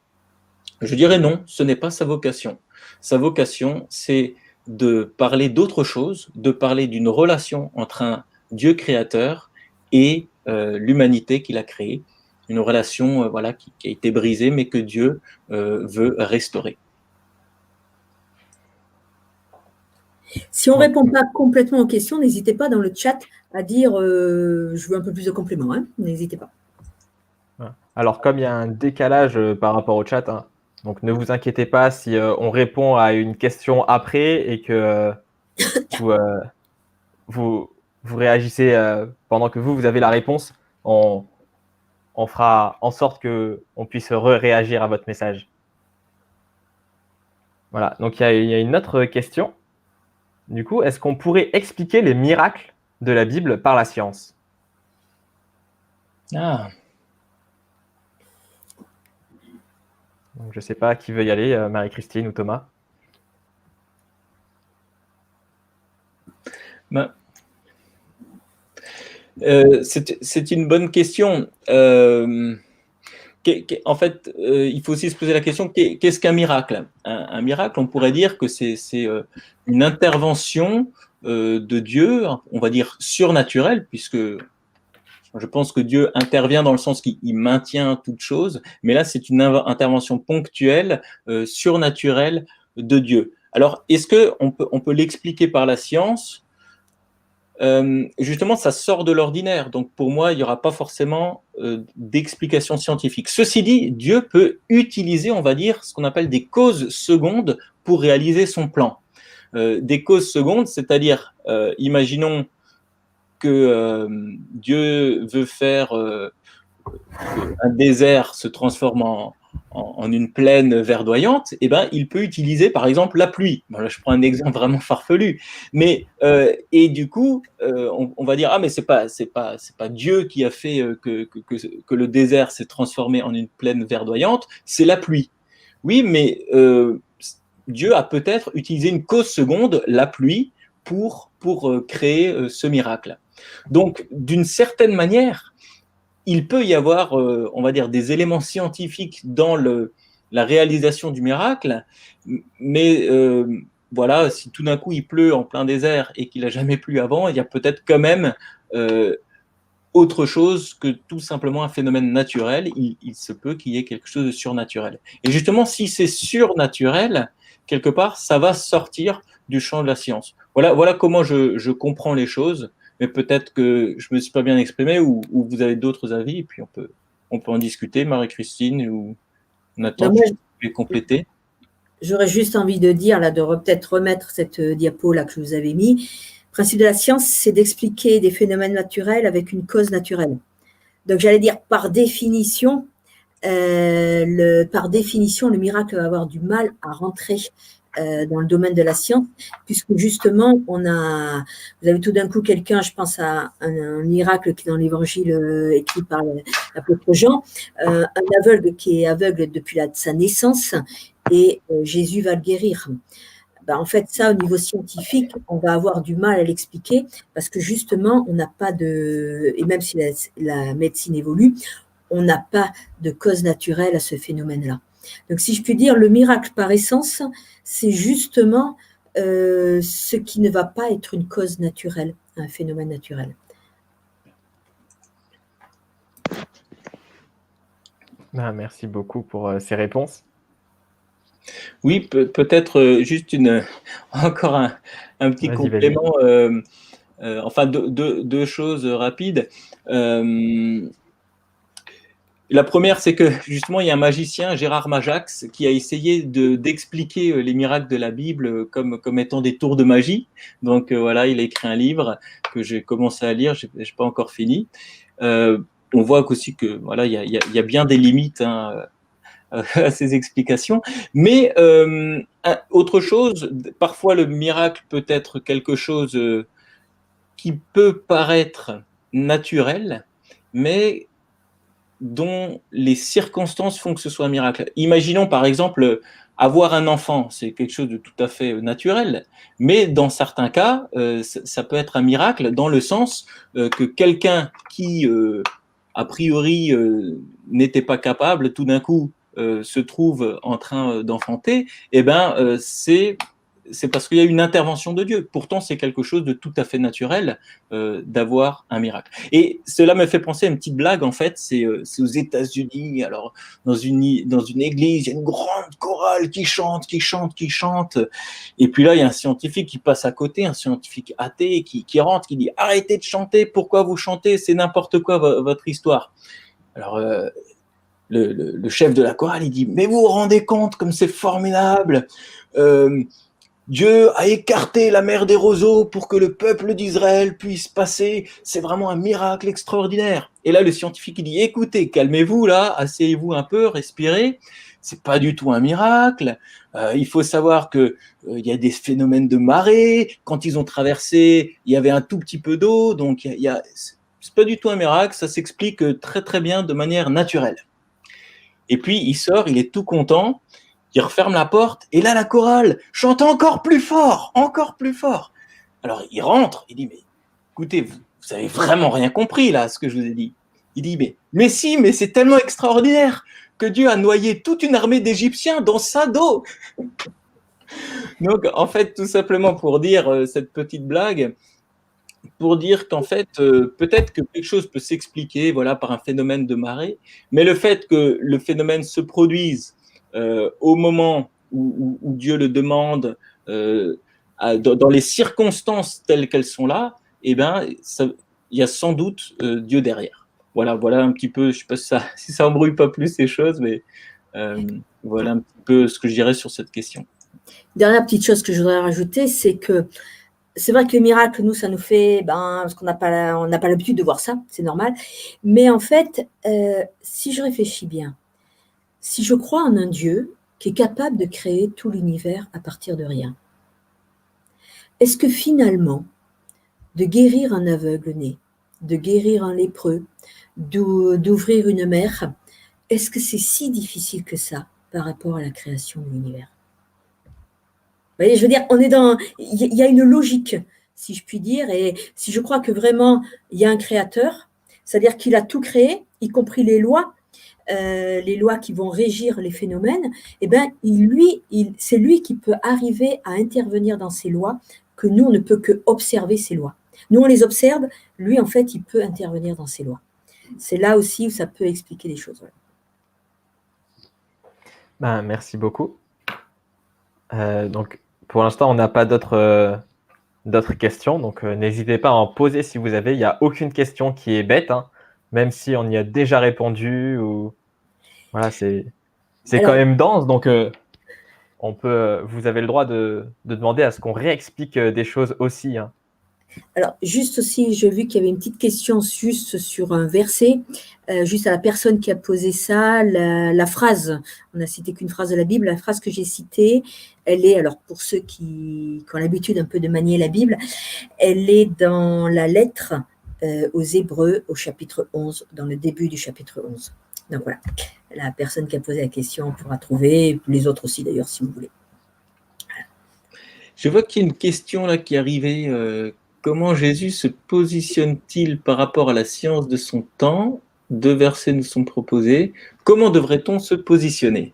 Je dirais non, ce n'est pas sa vocation. Sa vocation, c'est de parler d'autre chose, de parler d'une relation entre un Dieu créateur et l'humanité qu'il a créée, une relation voilà, qui a été brisée, mais que Dieu veut restaurer. Si on ne répond pas complètement aux questions, n'hésitez pas dans le chat à dire je veux un peu plus de compléments. Hein, n'hésitez pas. Alors, comme il y a un décalage par rapport au chat, hein, donc ne vous inquiétez pas si on répond à une question après et que vous réagissez pendant que vous avez la réponse. On fera en sorte qu'on puisse réagir à votre message. Voilà, donc il y a une autre question. Du coup, est-ce qu'on pourrait expliquer les miracles de la Bible par la science? Ah, Donc, je ne sais pas qui veut y aller, Marie-Christine ou Thomas. ben, c'est une bonne question. En fait, il faut aussi se poser la question, qu'est-ce qu'un miracle? Un miracle, on pourrait dire que c'est une intervention de Dieu, on va dire surnaturelle, puisque je pense que Dieu intervient dans le sens qu'il maintient toute chose, mais là, c'est une intervention ponctuelle, surnaturelle de Dieu. Alors, est-ce qu'on peut l'expliquer par la science? Justement, ça sort de l'ordinaire. Donc, pour moi, il n'y aura pas forcément d'explication scientifique. Ceci dit, Dieu peut utiliser, on va dire, ce qu'on appelle des causes secondes pour réaliser son plan. Des causes secondes, c'est-à-dire, imaginons que Dieu veut faire un désert se transforme en une plaine verdoyante, eh ben, il peut utiliser par exemple la pluie. Bon, là, je prends un exemple vraiment farfelu, mais et du coup, on va dire ah mais c'est pas Dieu qui a fait que le désert s'est transformé en une plaine verdoyante, c'est la pluie. Oui, mais Dieu a peut-être utilisé une cause seconde, la pluie, pour créer ce miracle. Donc, d'une certaine manière, il peut y avoir, on va dire, des éléments scientifiques dans la réalisation du miracle, mais voilà, si tout d'un coup il pleut en plein désert et qu'il n'a jamais plu avant, il y a peut-être quand même autre chose que tout simplement un phénomène naturel. Il se peut qu'il y ait quelque chose de surnaturel. Et justement, si c'est surnaturel, quelque part, ça va sortir du champ de la science. Voilà comment je comprends les choses. Mais peut-être que je ne me suis pas bien exprimé ou vous avez d'autres avis, et puis on peut en discuter, Marie-Christine ou Nathan, Non, moi, tu peux compléter. j'aurais juste envie de dire, là, de peut-être remettre cette diapo là que je vous avais mis. Le principe de la science, c'est d'expliquer des phénomènes naturels avec une cause naturelle. Donc, j'allais dire, par définition, le miracle va avoir du mal à rentrer dans le domaine de la science, puisque justement, vous avez tout d'un coup quelqu'un, je pense à un miracle qui est dans l'évangile écrit par l'apôtre Jean, un aveugle qui est aveugle depuis sa naissance, et Jésus va le guérir. Ben, en fait, ça, au niveau scientifique, on va avoir du mal à l'expliquer, parce que justement, on n'a pas et même si la médecine évolue, on n'a pas de cause naturelle à ce phénomène-là. Donc, si je puis dire, le miracle par essence, c'est justement ce qui ne va pas être une cause naturelle, un phénomène naturel. Merci beaucoup pour ces réponses. Oui, peut-être juste encore un petit complément. Enfin, deux choses rapides. La première, c'est que justement, il y a un magicien, Gérard Majax, qui a essayé d'expliquer les miracles de la Bible comme étant des tours de magie. Donc voilà, il a écrit un livre que j'ai commencé à lire, je n'ai pas encore fini. On voit aussi que voilà, il y a bien des limites à ces explications. Mais autre chose, parfois le miracle peut être quelque chose qui peut paraître naturel, mais dont les circonstances font que ce soit un miracle. Imaginons par exemple avoir un enfant, c'est quelque chose de tout à fait naturel, mais dans certains cas, ça peut être un miracle dans le sens que quelqu'un qui, a priori, n'était pas capable, tout d'un coup, se trouve en train d'enfanter, eh ben, c'est c'est parce qu'il y a une intervention de Dieu. Pourtant, c'est quelque chose de tout à fait naturel d'avoir un miracle. Et cela me fait penser à une petite blague, en fait, c'est aux États-Unis. Alors, dans une église, il y a une grande chorale qui chante. Et puis là, il y a un scientifique qui passe à côté, un scientifique athée qui rentre, qui dit « Arrêtez de chanter, pourquoi vous chantez? C'est n'importe quoi votre histoire. » Alors, le chef de la chorale, il dit « Mais vous vous rendez compte comme c'est formidable Dieu a écarté la mer des roseaux pour que le peuple d'Israël puisse passer. C'est vraiment un miracle extraordinaire. » Et là, le scientifique, il dit « Écoutez, calmez-vous là, asseyez-vous un peu, respirez. C'est pas du tout un miracle. Il faut savoir que il y a des phénomènes de marée. Quand ils ont traversé, il y avait un tout petit peu d'eau. Donc, c'est pas du tout un miracle. Ça s'explique très, très bien de manière naturelle. » Et puis, il sort, il est tout content. Il referme la porte, et là, la chorale chante encore plus fort. Alors, il rentre, il dit, mais écoutez, vous avez vraiment rien compris, là, ce que je vous ai dit. Il dit, mais si, mais c'est tellement extraordinaire que Dieu a noyé toute une armée d'Égyptiens dans sa dos. Donc, en fait, tout simplement pour dire cette petite blague, pour dire qu'en fait, peut-être que quelque chose peut s'expliquer, voilà, par un phénomène de marée, mais le fait que le phénomène se produise au moment où Dieu le demande, dans les circonstances telles qu'elles sont là, eh ben, il y a sans doute Dieu derrière. Voilà un petit peu, je ne sais pas si ça embrouille pas plus ces choses, mais voilà un petit peu ce que je dirais sur cette question. Dernière petite chose que je voudrais rajouter, c'est que c'est vrai que les miracles, nous, ça nous fait, parce qu'on n'a pas l'habitude de voir ça, c'est normal. Mais en fait, si je réfléchis bien, si je crois en un Dieu qui est capable de créer tout l'univers à partir de rien, est-ce que finalement, de guérir un aveugle-né, de guérir un lépreux, d'ouvrir une mer, est-ce que c'est si difficile que ça par rapport à la création de l'univers? Vous voyez, je veux dire, il y a une logique, si je puis dire, et si je crois que vraiment il y a un créateur, c'est-à-dire qu'il a tout créé, y compris les lois qui vont régir les phénomènes, eh ben, c'est lui qui peut arriver à intervenir dans ces lois, que nous, on ne peut que observer ces lois. Nous, on les observe, lui, en fait, il peut intervenir dans ces lois. C'est là aussi où ça peut expliquer les choses. Ouais. Merci beaucoup. Donc, pour l'instant, on n'a pas d'autres questions, donc n'hésitez pas à en poser si vous avez. Il n'y a aucune question qui est bête, hein, même si on y a déjà répondu. Voilà, c'est quand même dense, donc vous avez le droit de demander à ce qu'on réexplique des choses aussi. Hein. Alors, juste aussi, j'ai vu qu'il y avait une petite question juste sur un verset, juste à la personne qui a posé ça, la phrase, on n'a cité qu'une phrase de la Bible, la phrase que j'ai citée, elle est, alors pour ceux qui ont l'habitude un peu de manier la Bible, elle est dans la lettre aux Hébreux au chapitre 11, dans le début du chapitre 11. Donc voilà, la personne qui a posé la question pourra trouver, les autres aussi d'ailleurs si vous voulez. Voilà. Je vois qu'il y a une question là qui est arrivée. Comment Jésus se positionne-t-il par rapport à la science de son temps? 2 versets nous sont proposés. Comment devrait-on se positionner?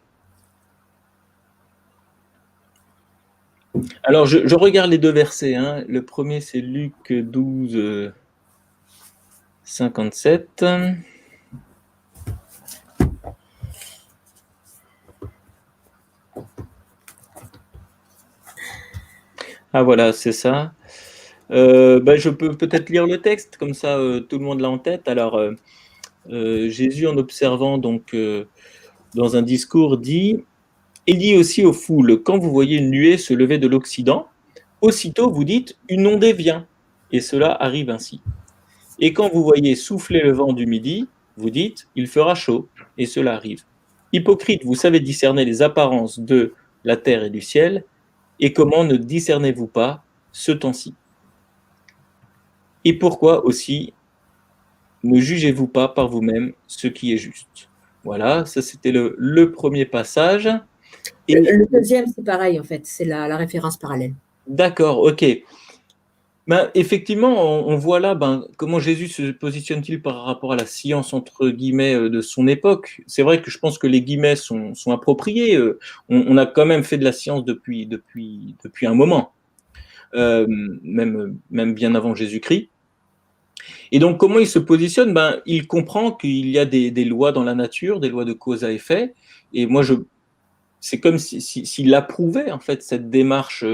Alors, je regarde les 2 versets. Hein. Le premier, c'est Luc 12, 57. Ah voilà, c'est ça. Je peux peut-être lire le texte, comme ça tout le monde l'a en tête. Alors, Jésus, en observant donc dans un discours, dit aussi aux foules, quand vous voyez une nuée se lever de l'Occident, aussitôt vous dites une ondée vient, et cela arrive ainsi. Et quand vous voyez souffler le vent du midi, vous dites il fera chaud, et cela arrive. Hypocrite, vous savez discerner les apparences de la terre et du ciel, et comment ne discernez-vous pas ce temps-ci? Et pourquoi aussi ne jugez-vous pas par vous-même ce qui est juste? Voilà, ça c'était le premier passage. Et le deuxième, c'est pareil en fait, c'est la référence parallèle. D'accord, ok. Ben, effectivement, on voit là comment Jésus se positionne-t-il par rapport à la science, entre guillemets, de son époque. C'est vrai que je pense que les guillemets sont appropriés. On a quand même fait de la science depuis un moment, même bien avant Jésus-Christ. Et donc, comment il se positionne? Il comprend qu'il y a des lois dans la nature, des lois de cause à effet. Et moi, c'est comme s'il approuvait en fait cette démarche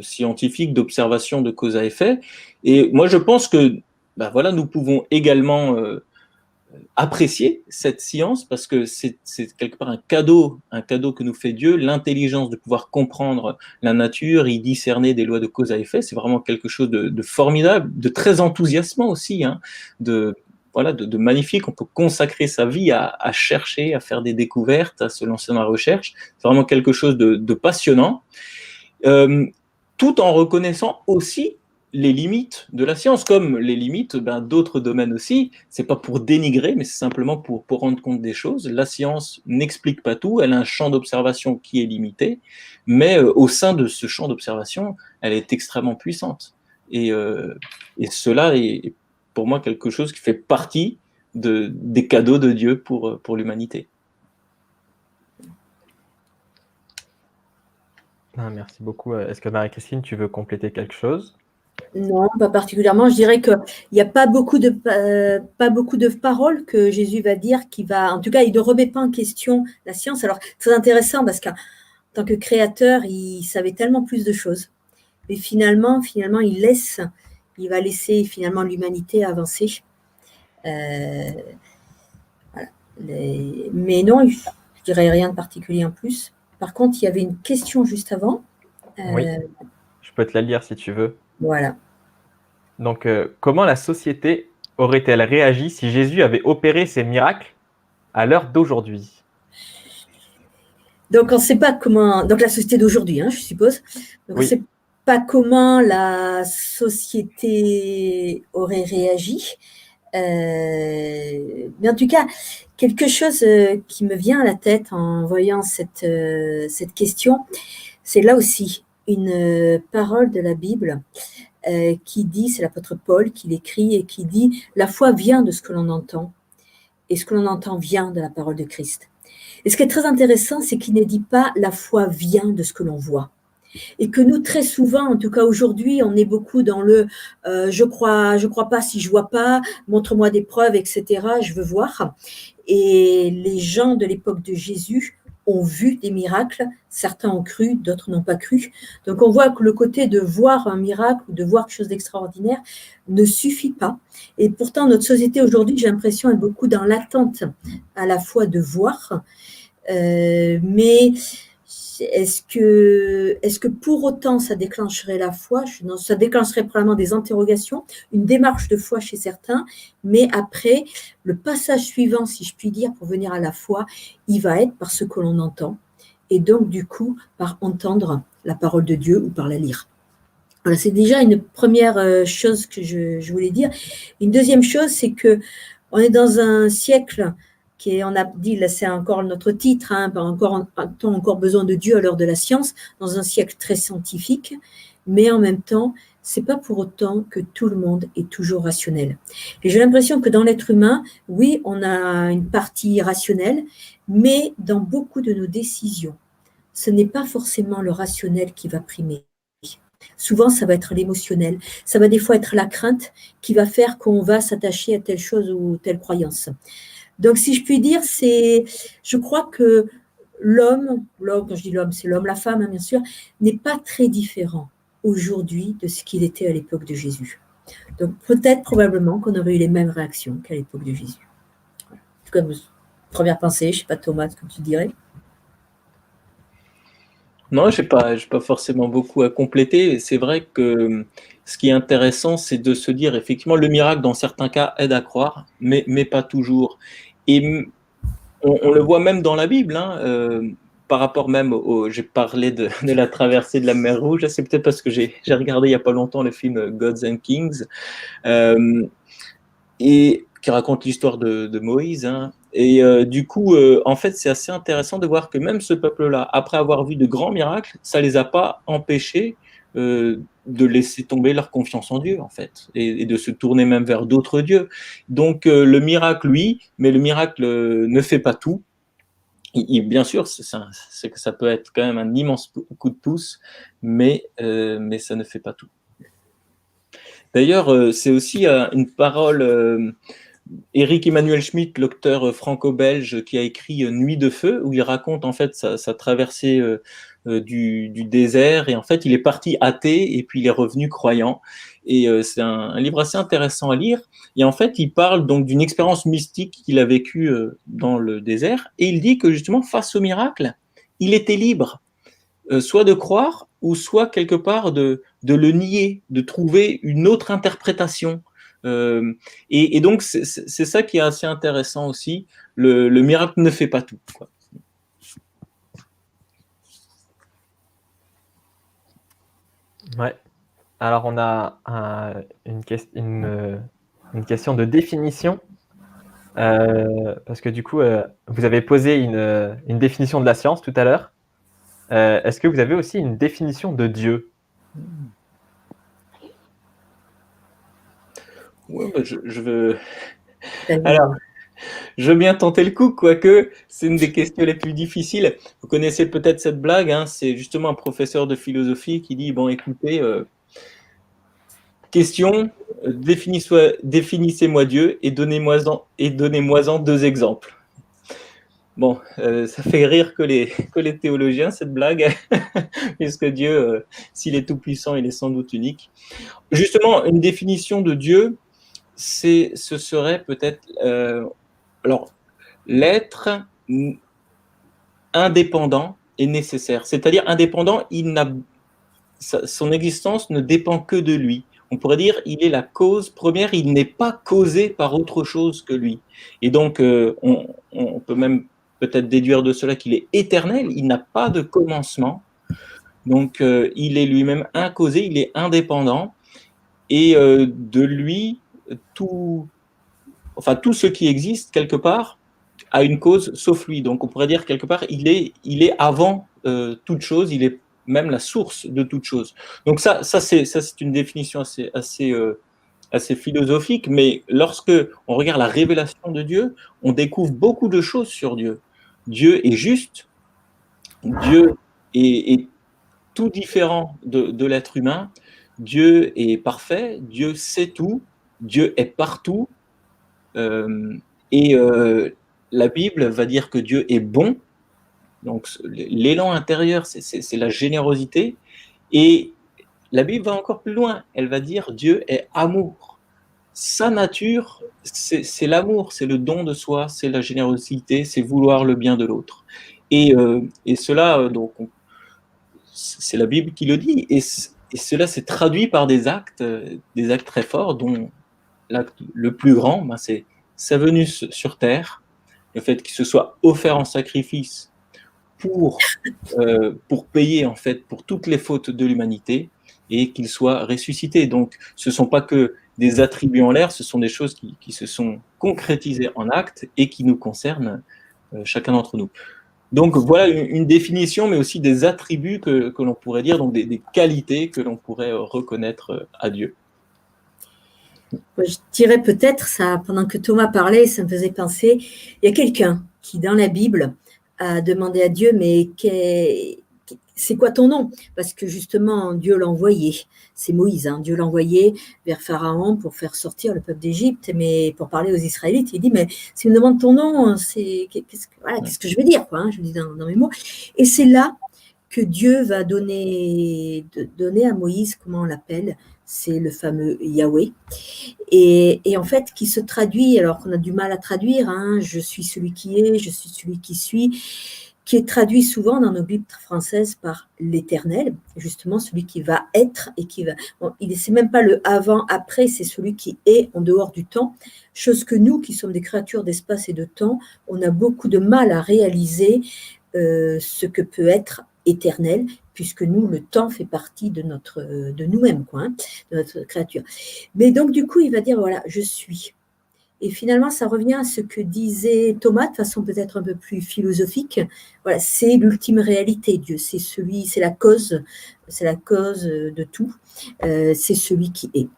scientifique d'observation de cause à effet. Et moi, je pense que voilà, nous pouvons également apprécier cette science parce que c'est quelque part un cadeau que nous fait Dieu, l'intelligence de pouvoir comprendre la nature, y discerner des lois de cause à effet. C'est vraiment quelque chose de formidable, de très enthousiasmant aussi, hein, de magnifique. On peut consacrer sa vie à chercher, à faire des découvertes, à se lancer dans la recherche. C'est vraiment quelque chose de passionnant, tout en reconnaissant aussi les limites de la science, comme les limites d'autres domaines aussi. C'est pas pour dénigrer, mais c'est simplement pour rendre compte des choses. La science n'explique pas tout, elle a un champ d'observation qui est limité, mais au sein de ce champ d'observation, elle est extrêmement puissante. Et cela est pour moi quelque chose qui fait partie des cadeaux de Dieu pour l'humanité. Merci beaucoup. Est-ce que Marie-Christine, tu veux compléter quelque chose? Non, pas particulièrement. Je dirais qu'il n'y a pas beaucoup de paroles que Jésus va dire en tout cas, il ne remet pas en question la science. Alors, très intéressant parce qu'en tant que créateur, il savait tellement plus de choses. Mais finalement, il va laisser finalement l'humanité avancer. Voilà. Mais non, je dirais rien de particulier en plus. Par contre, il y avait une question juste avant. Oui, je peux te la lire si tu veux. Voilà. Donc, comment la société aurait-elle réagi si Jésus avait opéré ces miracles à l'heure d'aujourd'hui? Donc, on ne sait pas comment. Donc, la société d'aujourd'hui, je suppose. Donc, oui. On ne sait pas comment la société aurait réagi. Mais en tout cas, quelque chose qui me vient à la tête en voyant cette question, c'est là aussi une parole de la Bible qui dit, c'est l'apôtre Paul qui l'écrit et qui dit « La foi vient de ce que l'on entend et ce que l'on entend vient de la parole de Christ ». Et ce qui est très intéressant, c'est qu'il ne dit pas « La foi vient de ce que l'on voit ». Et que nous, très souvent, en tout cas aujourd'hui, on est beaucoup dans le je crois pas si je vois pas, montre-moi des preuves, etc., je veux voir. Et les gens de l'époque de Jésus ont vu des miracles, certains ont cru, d'autres n'ont pas cru. Donc on voit que le côté de voir un miracle ou de voir quelque chose d'extraordinaire ne suffit pas. Et pourtant, notre société aujourd'hui, j'ai l'impression, est beaucoup dans l'attente à la fois de voir, mais est-ce que pour autant ça déclencherait la foi? Non, ça déclencherait probablement des interrogations, une démarche de foi chez certains, mais après, le passage suivant, si je puis dire, pour venir à la foi, il va être par ce que l'on entend, et donc du coup, par entendre la parole de Dieu ou par la lire. Voilà, c'est déjà une première chose que je voulais dire. Une deuxième chose, c'est que on est dans un siècle on a dit, là c'est encore notre titre, a-t-on encore besoin de Dieu à l'heure de la science, dans un siècle très scientifique, mais en même temps, c'est pas pour autant que tout le monde est toujours rationnel. Et j'ai l'impression que dans l'être humain, oui, on a une partie rationnelle, mais dans beaucoup de nos décisions, ce n'est pas forcément le rationnel qui va primer. Souvent, ça va être l'émotionnel. Ça va des fois être la crainte qui va faire qu'on va s'attacher à telle chose ou telle croyance. Donc, si je puis dire, je crois que l'homme, quand je dis l'homme, c'est l'homme, la femme, bien sûr, n'est pas très différent aujourd'hui de ce qu'il était à l'époque de Jésus. Donc, peut-être, probablement, qu'on aurait eu les mêmes réactions qu'à l'époque de Jésus. Voilà. En tout cas, première pensée, je ne sais pas, Thomas, ce que tu dirais. Non, je n'ai pas forcément beaucoup à compléter. C'est vrai que ce qui est intéressant, c'est de se dire, effectivement, le miracle, dans certains cas, aide à croire, mais pas toujours. Et on le voit même dans la Bible, par rapport même j'ai parlé de la traversée de la mer Rouge. C'est peut-être parce que j'ai regardé il n'y a pas longtemps le film Gods and Kings, et qui raconte l'histoire de Moïse. Et du coup, en fait, c'est assez intéressant de voir que même ce peuple-là, après avoir vu de grands miracles, ça ne les a pas empêchés de laisser tomber leur confiance en Dieu, en fait, et de se tourner même vers d'autres dieux. Donc, le miracle, oui, mais le miracle ne fait pas tout. Bien sûr, c'est que ça peut être quand même un immense coup de pouce, mais ça ne fait pas tout. D'ailleurs, c'est aussi une parole, Éric Emmanuel Schmitt, l'auteur franco-belge qui a écrit Nuit de feu, où il raconte en fait sa traversée du désert, et en fait il est parti athée et puis il est revenu croyant, et c'est un livre assez intéressant à lire, et en fait il parle donc d'une expérience mystique qu'il a vécue dans le désert, et il dit que justement face au miracle, il était libre, soit de croire, ou soit quelque part de le nier, de trouver une autre interprétation. Et donc, c'est ça qui est assez intéressant aussi. Le miracle ne fait pas tout, quoi. Ouais. Alors, on a une question de définition. Parce que du coup, vous avez posé une définition de la science tout à l'heure. Est-ce que vous avez aussi une définition de Dieu? Ouais, bah, je veux... Alors, je veux bien tenter le coup, quoique c'est une des questions les plus difficiles. Vous connaissez peut-être cette blague, hein, c'est justement un professeur de philosophie qui dit, bon, écoutez, question, définissez-moi Dieu et donnez-moi-en 2 exemples. Bon, ça fait rire que les théologiens, cette blague, puisque Dieu, s'il est tout-puissant, il est sans doute unique. Justement, une définition de Dieu, ce serait peut-être alors l'être indépendant et nécessaire. C'est-à-dire indépendant, son existence ne dépend que de lui. On pourrait dire il est la cause première, il n'est pas causé par autre chose que lui. Et donc, on peut même peut-être déduire de cela qu'il est éternel, il n'a pas de commencement. Donc, il est lui-même incausé, il est indépendant. Et de lui, tout ce qui existe, quelque part, a une cause sauf lui. Donc, on pourrait dire quelque part, il est avant toute chose, il est même la source de toute chose. Donc ça c'est une définition assez philosophique, mais lorsque on regarde la révélation de Dieu, on découvre beaucoup de choses sur Dieu. Dieu est juste, Dieu est tout différent de l'être humain, Dieu est parfait, Dieu sait tout, Dieu est partout, et la Bible va dire que Dieu est bon. Donc l'élan intérieur, c'est la générosité. Et la Bible va encore plus loin. Elle va dire Dieu est amour. Sa nature, c'est l'amour, c'est le don de soi, c'est la générosité, c'est vouloir le bien de l'autre. Et cela, donc, c'est la Bible qui le dit. Et cela s'est traduit par des actes très forts, dont l'acte le plus grand, ben, c'est sa venue sur terre, le fait qu'il se soit offert en sacrifice pour payer en fait pour toutes les fautes de l'humanité, et qu'il soit ressuscité. Donc ce ne sont pas que des attributs en l'air, ce sont des choses qui se sont concrétisées en actes et qui nous concernent chacun d'entre nous. Donc voilà une définition, mais aussi des attributs que l'on pourrait dire, donc des qualités que l'on pourrait reconnaître à Dieu. Je dirais peut-être, ça, pendant que Thomas parlait, ça me faisait penser, il y a quelqu'un qui, dans la Bible, a demandé à Dieu, mais c'est quoi ton nom? Parce que justement, Dieu l'a envoyé, c'est Moïse, hein, Dieu l'a envoyé vers Pharaon pour faire sortir le peuple d'Égypte, mais pour parler aux Israélites, il dit, mais s'il me demande ton nom, qu'est-ce que je vais dire, quoi, hein, je dis dans mes mots. Et c'est là que Dieu va donner à Moïse, comment on l'appelle, c'est le fameux Yahweh, et en fait qui se traduit, alors qu'on a du mal à traduire, hein, je suis celui qui est, je suis celui qui suis, qui est traduit souvent dans nos Bibles françaises par l'Éternel, justement celui qui va être et qui va... Bon, c'est même pas le avant-après, c'est celui qui est en dehors du temps, chose que nous, qui sommes des créatures d'espace et de temps, on a beaucoup de mal à réaliser ce que peut être éternel, puisque nous, le temps fait partie de nous-mêmes, quoi, hein, de notre créature. Mais donc, du coup, il va dire, voilà, je suis. Et finalement, ça revient à ce que disait Thomas de façon peut-être un peu plus philosophique. Voilà, c'est l'ultime réalité, Dieu. C'est la cause de tout. C'est celui qui est.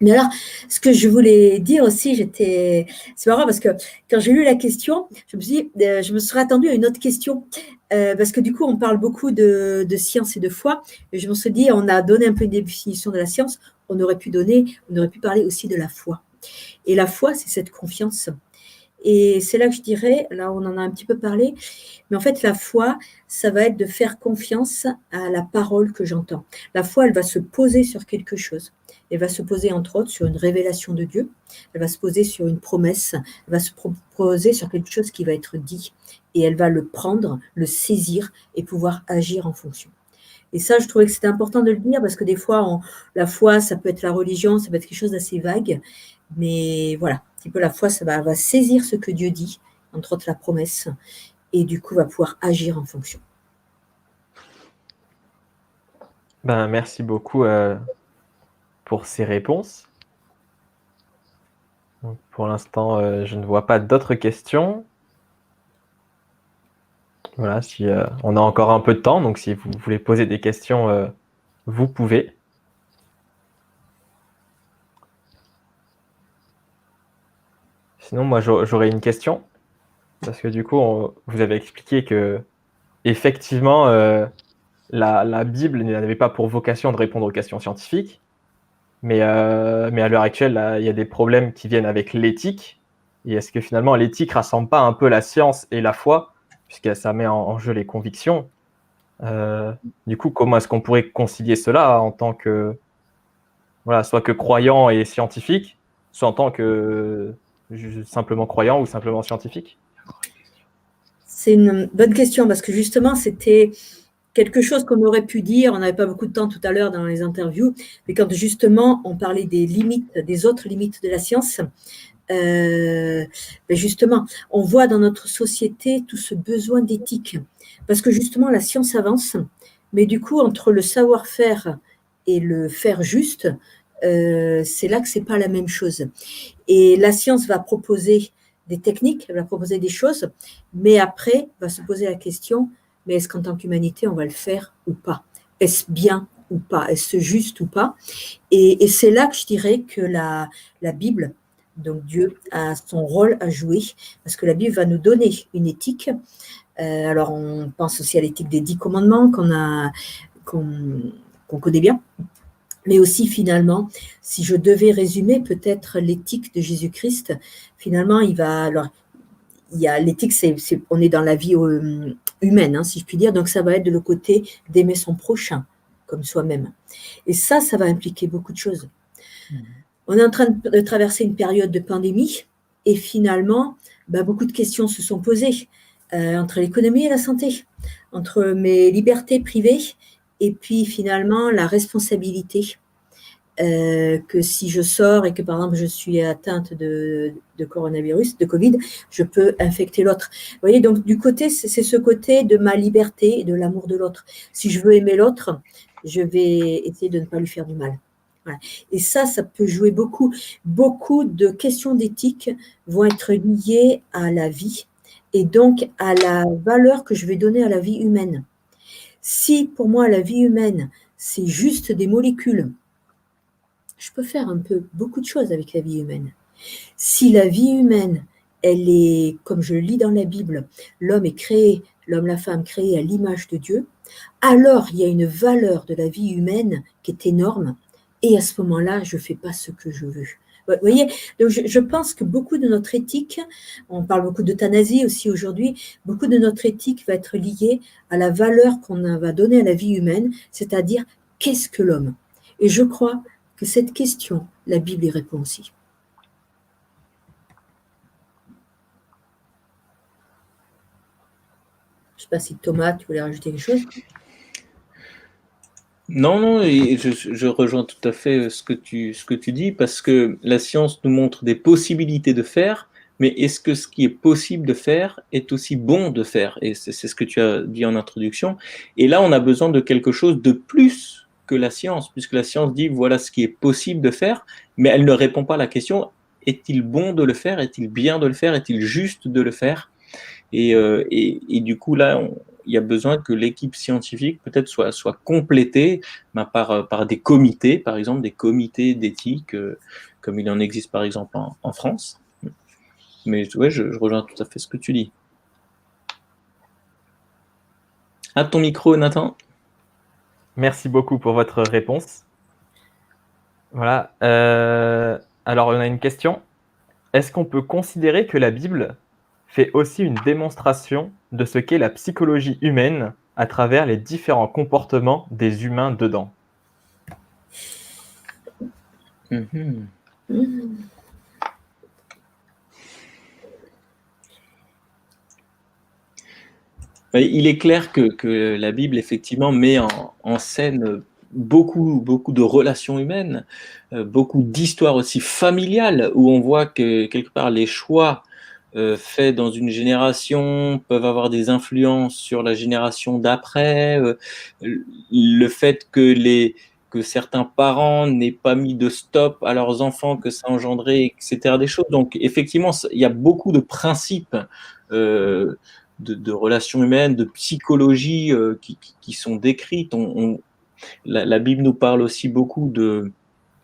Mais alors, ce que je voulais dire aussi, c'est marrant parce que quand j'ai lu la question, je me serais attendue à une autre question. Parce que du coup, on parle beaucoup de science et de foi. Et je me suis dit, on a donné un peu une définition de la science. On aurait pu parler aussi de la foi. Et la foi, c'est cette confiance. Et c'est là que je dirais, là on en a un petit peu parlé, mais en fait la foi, ça va être de faire confiance à la parole que j'entends. La foi, elle va se poser sur quelque chose. Elle va se poser entre autres sur une révélation de Dieu, elle va se poser sur une promesse, elle va se poser sur quelque chose qui va être dit, et elle va le prendre, le saisir et pouvoir agir en fonction. Et ça, je trouvais que c'était important de le dire parce que des fois, la foi, ça peut être la religion, ça peut être quelque chose d'assez vague. Mais voilà, un petit peu la foi, ça va saisir ce que Dieu dit, entre autres la promesse, et du coup, va pouvoir agir en fonction. Merci beaucoup pour ces réponses. Donc, pour l'instant, je ne vois pas d'autres questions. Voilà, si on a encore un peu de temps, donc si vous voulez poser des questions, vous pouvez. Sinon, moi, j'aurais une question, parce que du coup, vous avez expliqué que effectivement, la Bible n'avait pas pour vocation de répondre aux questions scientifiques, mais à l'heure actuelle, là, il y a des problèmes qui viennent avec l'éthique. Et est-ce que finalement, l'éthique rassemble pas un peu la science et la foi, puisque ça met en jeu les convictions? Du coup, comment est-ce qu'on pourrait concilier cela en tant que, voilà, soit que croyant et scientifique, soit en tant que simplement croyant ou simplement scientifique? C'est une bonne question parce que justement, c'était quelque chose qu'on aurait pu dire, on n'avait pas beaucoup de temps tout à l'heure dans les interviews, mais quand justement on parlait des limites, des autres limites de la science, justement, on voit dans notre société tout ce besoin d'éthique, parce que justement la science avance, mais du coup entre le savoir-faire et le faire juste, c'est là que c'est pas la même chose. Et la science va proposer des techniques, elle va proposer des choses, mais après va se poser la question, mais est-ce qu'en tant qu'humanité on va le faire ou pas? Est-ce bien ou pas? Est-ce juste ou pas? Et c'est là que je dirais que la Bible, donc Dieu, a son rôle à jouer, parce que la Bible va nous donner une éthique. Alors on pense aussi à l'éthique des 10 commandements qu'on connaît bien, mais aussi finalement, si je devais résumer peut-être l'éthique de Jésus-Christ, finalement il y a l'éthique, on est dans la vie humaine, hein, si je puis dire, donc ça va être de le côté d'aimer son prochain comme soi-même. Et ça va impliquer beaucoup de choses. On est en train de traverser une période de pandémie et finalement, beaucoup de questions se sont posées entre l'économie et la santé, entre mes libertés privées et puis finalement la responsabilité que si je sors et que par exemple je suis atteinte de coronavirus, de Covid, je peux infecter l'autre. Vous voyez, donc du côté, c'est ce côté de ma liberté et de l'amour de l'autre. Si je veux aimer l'autre, je vais essayer de ne pas lui faire du mal. Voilà. Et ça peut jouer beaucoup. Beaucoup de questions d'éthique vont être liées à la vie et donc à la valeur que je vais donner à la vie humaine. Si pour moi la vie humaine, c'est juste des molécules, je peux faire beaucoup de choses avec la vie humaine. Si la vie humaine, elle est, comme je le lis dans la Bible, l'homme, la femme créée à l'image de Dieu, alors il y a une valeur de la vie humaine qui est énorme, et à ce moment-là, je ne fais pas ce que je veux. Vous voyez, donc je pense que beaucoup de notre éthique, on parle beaucoup d'euthanasie aussi aujourd'hui, beaucoup de notre éthique va être liée à la valeur qu'on va donner à la vie humaine, c'est-à-dire qu'est-ce que l'homme? Et je crois que cette question, la Bible y répond aussi. Je ne sais pas si Thomas, tu voulais rajouter quelque chose? Non, et je rejoins tout à fait ce que tu dis, parce que la science nous montre des possibilités de faire, mais est-ce que ce qui est possible de faire est aussi bon de faire? Et c'est ce que tu as dit en introduction. Et là, on a besoin de quelque chose de plus que la science, puisque la science dit voilà ce qui est possible de faire, mais elle ne répond pas à la question est-il bon de le faire? Est-il bien de le faire? Est-il juste de le faire? Et du coup, là, il y a besoin que l'équipe scientifique peut-être soit complétée par des comités, par exemple des comités d'éthique, comme il en existe par exemple en France. Mais ouais, je rejoins tout à fait ce que tu dis. À ton micro, Nathan. Merci beaucoup pour votre réponse. Voilà. Alors, on a une question. Est-ce qu'on peut considérer que la Bible fait aussi une démonstration de ce qu'est la psychologie humaine à travers les différents comportements des humains dedans? Mhm. Il est clair que la Bible, effectivement, met en scène beaucoup de relations humaines, beaucoup d'histoires aussi familiales, où on voit que, quelque part, les choix faits dans une génération peuvent avoir des influences sur la génération d'après, le fait que certains parents n'aient pas mis de stop à leurs enfants, que ça engendrait, etc. des choses. Donc, effectivement, il y a beaucoup de principes de relations humaines, de psychologie qui sont décrites. La Bible nous parle aussi beaucoup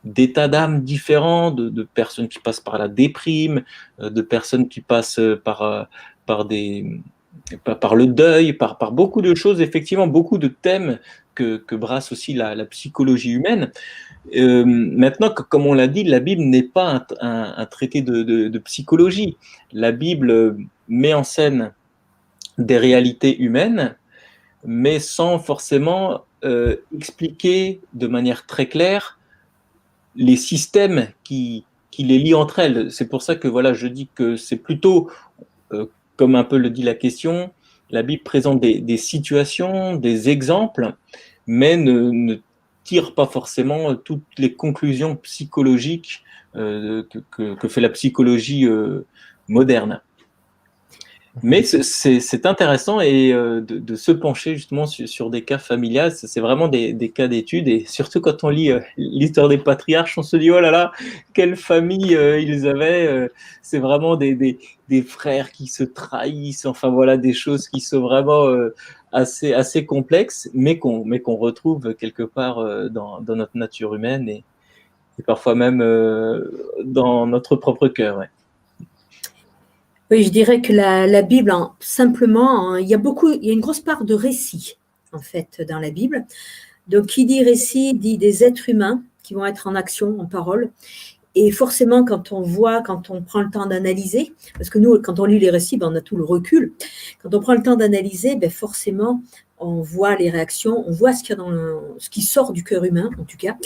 d'états d'âme différents, de personnes qui passent par la déprime, de personnes qui passent par le deuil, par beaucoup de choses, effectivement, beaucoup de thèmes que brasse aussi la psychologie humaine. Maintenant, comme on l'a dit, la Bible n'est pas un traité de psychologie. La Bible met en scène des réalités humaines, mais sans forcément expliquer de manière très claire les systèmes qui les lient entre elles. C'est pour ça que voilà, je dis que c'est plutôt, comme un peu le dit la question, la Bible présente des situations, des exemples, mais ne tire pas forcément toutes les conclusions psychologiques que fait la psychologie moderne. Mais c'est intéressant et de se pencher justement sur des cas familiales. C'est vraiment des cas d'études et surtout quand on lit l'histoire des patriarches, on se dit oh là là, quelle famille ils avaient. C'est vraiment des frères qui se trahissent. Enfin voilà, des choses qui sont vraiment assez complexes, mais qu'on retrouve quelque part dans notre nature humaine et parfois même dans notre propre cœur. Ouais. Oui, je dirais que la Bible, simplement, il y a une grosse part de récit, en fait, dans la Bible. Donc, qui dit récit, dit des êtres humains qui vont être en action, en parole. Et forcément, quand on prend le temps d'analyser, parce que nous, quand on lit les récits, on a tout le recul. Quand on prend le temps d'analyser, forcément, on voit les réactions, on voit ce qui sort du cœur humain, en tout cas.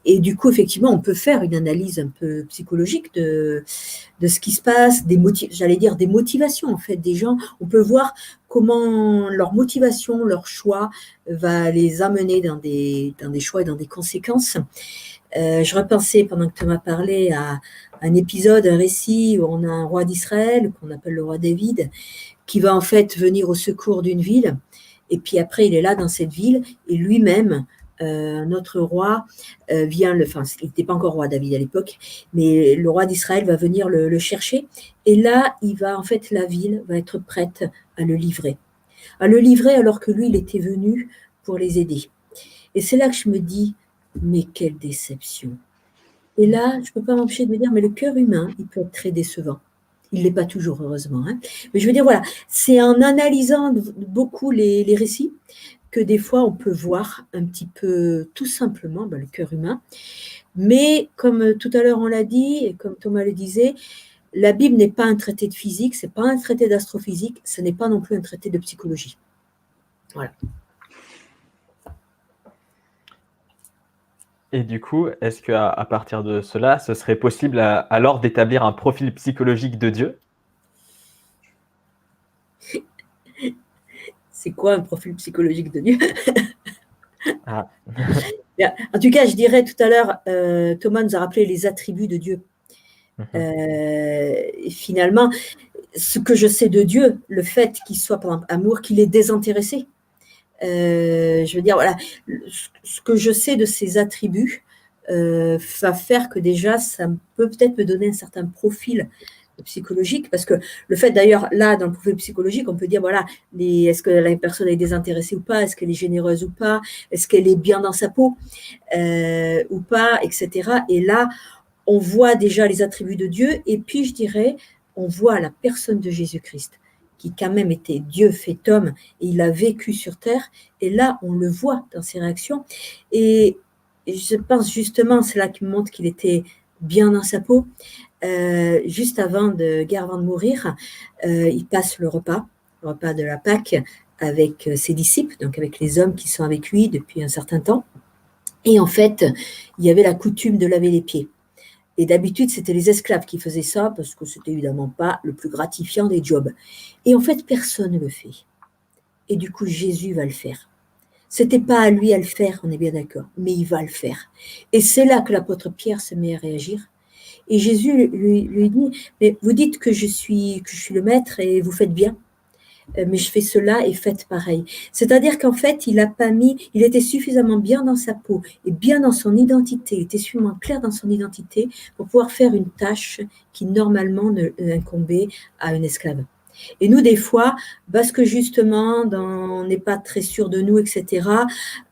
Et du coup, effectivement, on peut faire une analyse un peu psychologique de ce qui se passe, des motivations, en fait, des gens. On peut voir comment leur motivation, leur choix va les amener dans des choix et dans des conséquences. Je repensais, pendant que Thomas parlait, à un épisode, un récit où on a un roi d'Israël, qu'on appelle le roi David, qui va en fait venir au secours d'une ville. Et puis après, il est là dans cette ville, et lui-même, notre roi il n'était pas encore roi David à l'époque, mais le roi d'Israël va venir le chercher. Et là, la ville va être prête à le livrer. À le livrer alors que lui, il était venu pour les aider. Et c'est là que je me dis, mais quelle déception. Et là, je ne peux pas m'empêcher de me dire, mais le cœur humain, il peut être très décevant. Il ne l'est pas toujours, heureusement. Hein. Mais je veux dire, voilà, c'est en analysant beaucoup les récits que des fois, on peut voir un petit peu, tout simplement, le cœur humain. Mais comme tout à l'heure, on l'a dit, et comme Thomas le disait, la Bible n'est pas un traité de physique, ce n'est pas un traité d'astrophysique, ce n'est pas non plus un traité de psychologie. Voilà. Et du coup, est-ce qu'à partir de cela, ce serait possible alors d'établir un profil psychologique de Dieu? C'est quoi un profil psychologique de Dieu? Ah. En tout cas, je dirais tout à l'heure, Thomas nous a rappelé les attributs de Dieu. Et finalement, ce que je sais de Dieu, le fait qu'il soit, par exemple, amour, qu'il est désintéressé, je veux dire, voilà, ce que je sais de ses attributs, va faire que déjà, ça peut peut-être me donner un certain profil psychologique, parce que le fait d'ailleurs, là, dans le profil psychologique, on peut dire, voilà, est-ce que la personne est désintéressée ou pas, est-ce qu'elle est généreuse ou pas, est-ce qu'elle est bien dans sa peau ou pas, etc. Et là, on voit déjà les attributs de Dieu, et puis je dirais, on voit la personne de Jésus-Christ, qui quand même était Dieu fait homme, et il a vécu sur terre, et là, on le voit dans ses réactions, et je pense justement, c'est là qui me montre qu'il était bien dans sa peau. Juste avant de mourir, il passe le repas de la Pâque, avec ses disciples, donc avec les hommes qui sont avec lui depuis un certain temps. Et en fait, il y avait la coutume de laver les pieds. Et d'habitude, c'était les esclaves qui faisaient ça, parce que c'était évidemment pas le plus gratifiant des jobs. Et en fait, personne ne le fait. Et du coup, Jésus va le faire. C'était pas à lui à le faire, on est bien d'accord, mais il va le faire. Et c'est là que l'apôtre Pierre se met à réagir. Et Jésus lui dit, mais vous dites que je suis le maître et vous faites bien, mais je fais cela et faites pareil. C'est-à-dire qu'en fait, il était suffisamment bien dans sa peau et bien dans son identité, il était suffisamment clair dans son identité pour pouvoir faire une tâche qui normalement ne incombait à un esclave. Et nous, des fois, parce que justement, on n'est pas très sûr de nous, etc.,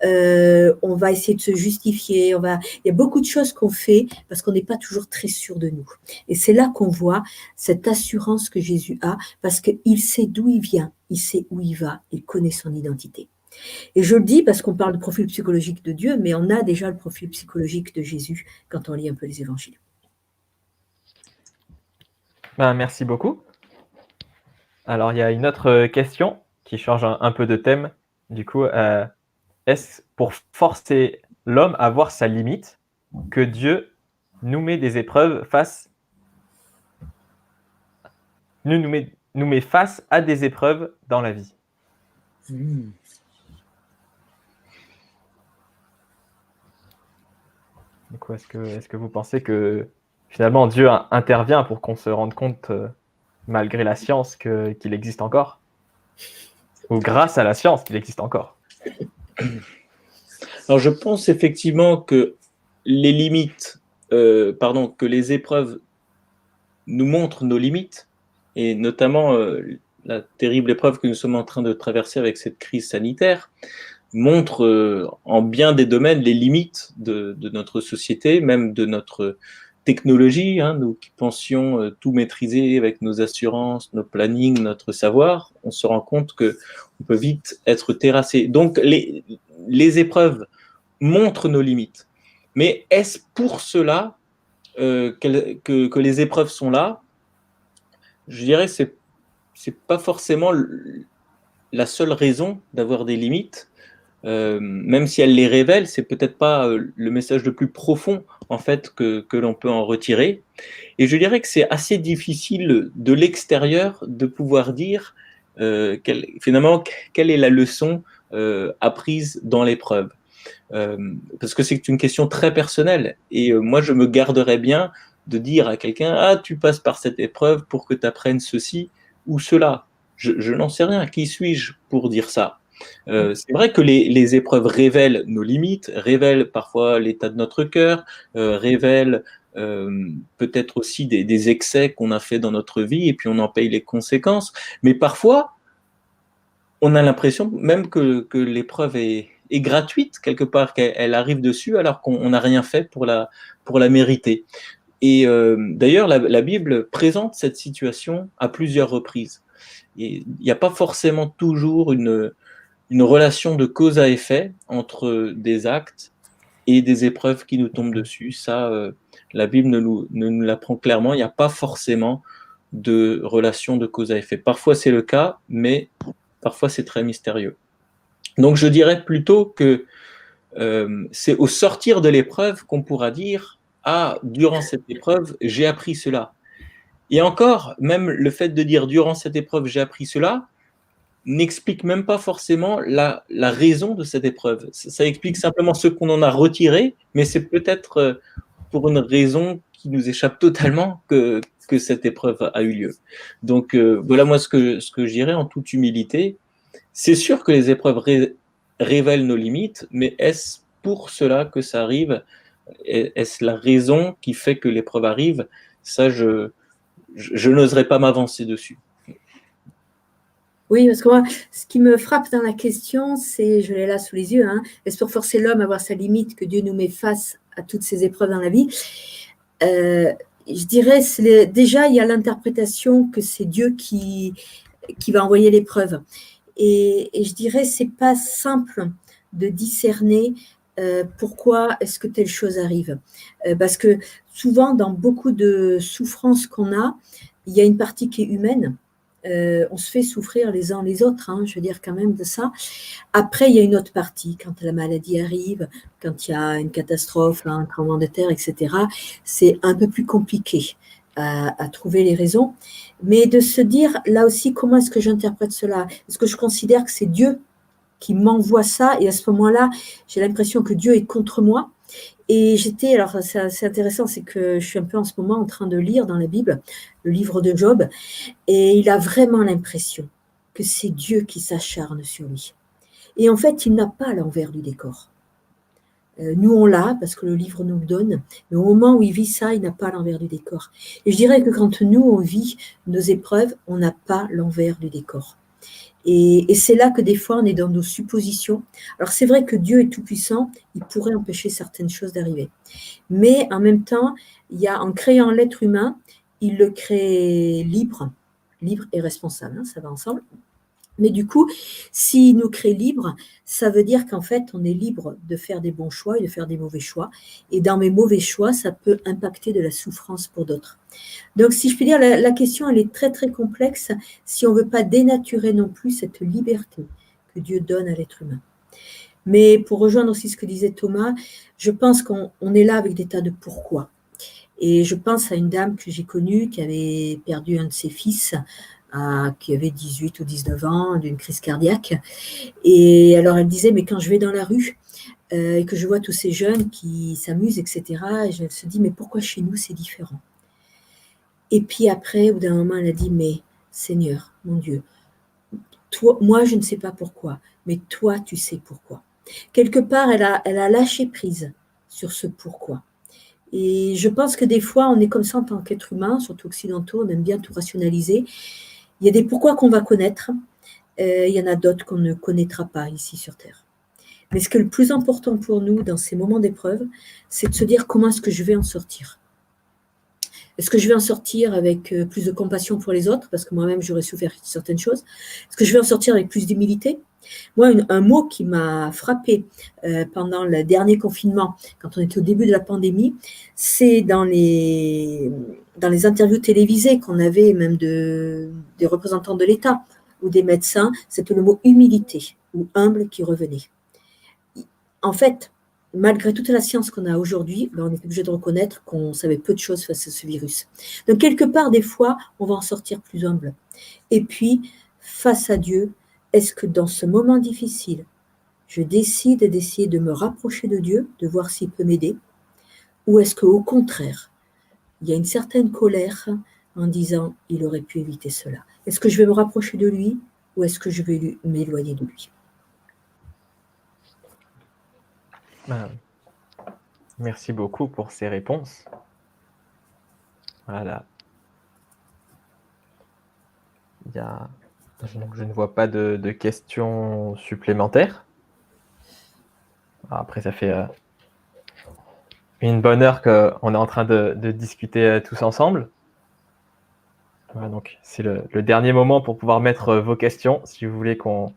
on va essayer de se justifier. Il y a beaucoup de choses qu'on fait parce qu'on n'est pas toujours très sûr de nous. Et c'est là qu'on voit cette assurance que Jésus a, parce qu'il sait d'où il vient, il sait où il va, il connaît son identité. Et je le dis parce qu'on parle de profil psychologique de Dieu, mais on a déjà le profil psychologique de Jésus quand on lit un peu les évangiles. Merci beaucoup. Alors, il y a une autre question qui change un peu de thème. Du coup, est-ce pour forcer l'homme à voir sa limite que Dieu nous met des épreuves nous met face à des épreuves dans la vie? Du coup, est-ce que vous pensez que finalement Dieu intervient pour qu'on se rende compte, malgré la science, qu'il existe encore? Ou grâce à la science qu'il existe encore? Alors, je pense effectivement que les limites, que les épreuves nous montrent nos limites, et notamment la terrible épreuve que nous sommes en train de traverser avec cette crise sanitaire, montre en bien des domaines les limites de notre société, même de notre technologie, nous qui pensions tout maîtriser avec nos assurances, nos plannings, notre savoir, on se rend compte qu'on peut vite être terrassé. Donc les épreuves montrent nos limites. Mais est-ce pour cela que les épreuves sont là? Je dirais que c'est pas forcément la seule raison d'avoir des limites. Même si elle les révèle, c'est peut-être pas le message le plus profond en fait que l'on peut en retirer. Et je dirais que c'est assez difficile de l'extérieur de pouvoir dire finalement quelle est la leçon apprise dans l'épreuve. Parce que c'est une question très personnelle. Et moi, je me garderais bien de dire à quelqu'un « Ah, tu passes par cette épreuve pour que tu apprennes ceci ou cela ». Je n'en sais rien. Qui suis-je pour dire ça? C'est vrai que les épreuves révèlent nos limites, révèlent parfois l'état de notre cœur, révèlent peut-être aussi des excès qu'on a fait dans notre vie et puis on en paye les conséquences. Mais parfois, on a l'impression même que l'épreuve est gratuite quelque part, qu'elle arrive dessus alors qu'on n'a rien fait pour la mériter. Et d'ailleurs, la Bible présente cette situation à plusieurs reprises. Et il n'y a pas forcément toujours une relation de cause à effet entre des actes et des épreuves qui nous tombent dessus. Ça, la Bible ne nous l'apprend clairement. Il n'y a pas forcément de relation de cause à effet. Parfois, c'est le cas, mais parfois, c'est très mystérieux. Donc, je dirais plutôt que c'est au sortir de l'épreuve qu'on pourra dire « Ah, durant cette épreuve, j'ai appris cela ». Et encore, même le fait de dire « Durant cette épreuve, j'ai appris cela », n'explique même pas forcément la raison de cette épreuve. Ça explique simplement ce qu'on en a retiré, mais c'est peut-être pour une raison qui nous échappe totalement que cette épreuve a eu lieu. Donc voilà moi ce que je dirais en toute humilité. C'est sûr que les épreuves révèlent nos limites, mais est-ce pour cela que ça arrive est-ce la raison qui fait que l'épreuve arrive? Ça, je n'oserais pas m'avancer dessus. Oui, parce que moi, ce qui me frappe dans la question, c'est, je l'ai là sous les yeux, hein, est-ce pour forcer l'homme à voir sa limite que Dieu nous met face à toutes ces épreuves dans la vie? Je dirais, déjà, il y a l'interprétation que c'est Dieu qui va envoyer l'épreuve. Et je dirais, c'est pas simple de discerner pourquoi est-ce que telle chose arrive. Parce que souvent, dans beaucoup de souffrances qu'on a, il y a une partie qui est humaine. On se fait souffrir les uns les autres, hein, je veux dire quand même de ça. Après, il y a une autre partie, quand la maladie arrive, quand il y a une catastrophe, un tremblement de terre, etc., c'est un peu plus compliqué à trouver les raisons. Mais de se dire, là aussi, comment est-ce que j'interprète cela? Est-ce que je considère que c'est Dieu qui m'envoie ça? Et à ce moment-là, j'ai l'impression que Dieu est contre moi. Et alors c'est intéressant, c'est que je suis un peu en ce moment en train de lire dans la Bible le livre de Job, et il a vraiment l'impression que c'est Dieu qui s'acharne sur lui. Et en fait, il n'a pas l'envers du décor. Nous, on l'a, parce que le livre nous le donne, mais au moment où il vit ça, il n'a pas l'envers du décor. Et je dirais que quand nous, on vit nos épreuves, on n'a pas l'envers du décor. Et c'est là que des fois, on est dans nos suppositions. Alors, c'est vrai que Dieu est tout-puissant, il pourrait empêcher certaines choses d'arriver. Mais en même temps, en créant l'être humain, il le crée libre et responsable, hein, ça va ensemble. Mais du coup, s'il nous crée libre, ça veut dire qu'en fait, on est libre de faire des bons choix et de faire des mauvais choix. Et dans mes mauvais choix, ça peut impacter de la souffrance pour d'autres. Donc, si je peux dire, la question, elle est très, très complexe si on ne veut pas dénaturer non plus cette liberté que Dieu donne à l'être humain. Mais pour rejoindre aussi ce que disait Thomas, je pense qu'on est là avec des tas de pourquoi. Et je pense à une dame que j'ai connue qui avait perdu un de ses fils, qui avait 18 ou 19 ans, d'une crise cardiaque. Et alors elle disait, mais quand je vais dans la rue et que je vois tous ces jeunes qui s'amusent, etc., et je se dis, mais pourquoi chez nous c'est différent? Et puis après, au bout d'un moment, elle a dit, mais Seigneur, mon Dieu, toi, moi je ne sais pas pourquoi, mais toi tu sais pourquoi. Quelque part, elle a lâché prise sur ce pourquoi. Et je pense que des fois, on est comme ça en tant qu'être humain, surtout occidentaux, on aime bien tout rationaliser. Il y a des pourquoi qu'on va connaître, il y en a d'autres qu'on ne connaîtra pas ici sur Terre. Mais ce qui est le plus important pour nous dans ces moments d'épreuve, c'est de se dire comment est-ce que je vais en sortir. Est-ce que je vais en sortir avec plus de compassion pour les autres, parce que moi-même j'aurais souffert certaines choses? Est-ce que je vais en sortir avec plus d'humilité? Moi, un mot qui m'a frappée pendant le dernier confinement, quand on était au début de la pandémie, c'est dans les interviews télévisées qu'on avait, même des représentants de l'État ou des médecins, c'était le mot humilité ou humble qui revenait. En fait, malgré toute la science qu'on a aujourd'hui, on est obligé de reconnaître qu'on savait peu de choses face à ce virus. Donc, quelque part, des fois, on va en sortir plus humble. Et puis, face à Dieu, est-ce que dans ce moment difficile, je décide d'essayer de me rapprocher de Dieu, de voir s'il peut m'aider, ou est-ce qu'au contraire, il y a une certaine colère en disant « il aurait pu éviter cela ». Est-ce que je vais me rapprocher de lui ou est-ce que je vais m'éloigner de lui? Merci beaucoup pour ces réponses. Voilà. Je ne vois pas de questions supplémentaires. Après, ça fait une bonne heure qu'on est en train de discuter tous ensemble. Voilà, donc c'est le dernier moment pour pouvoir mettre vos questions. Si vous voulez qu'on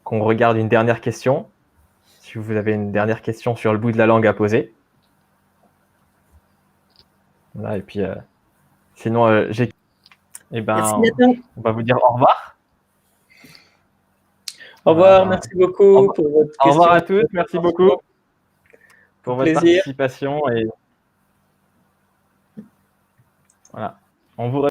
regarde une dernière question, si vous avez une dernière question sur le bout de la langue à poser. Voilà, et puis sinon, on va vous dire au revoir. Au revoir, merci beaucoup pour votre question. Au revoir à tous, merci beaucoup pour votre participation. Et voilà, on vous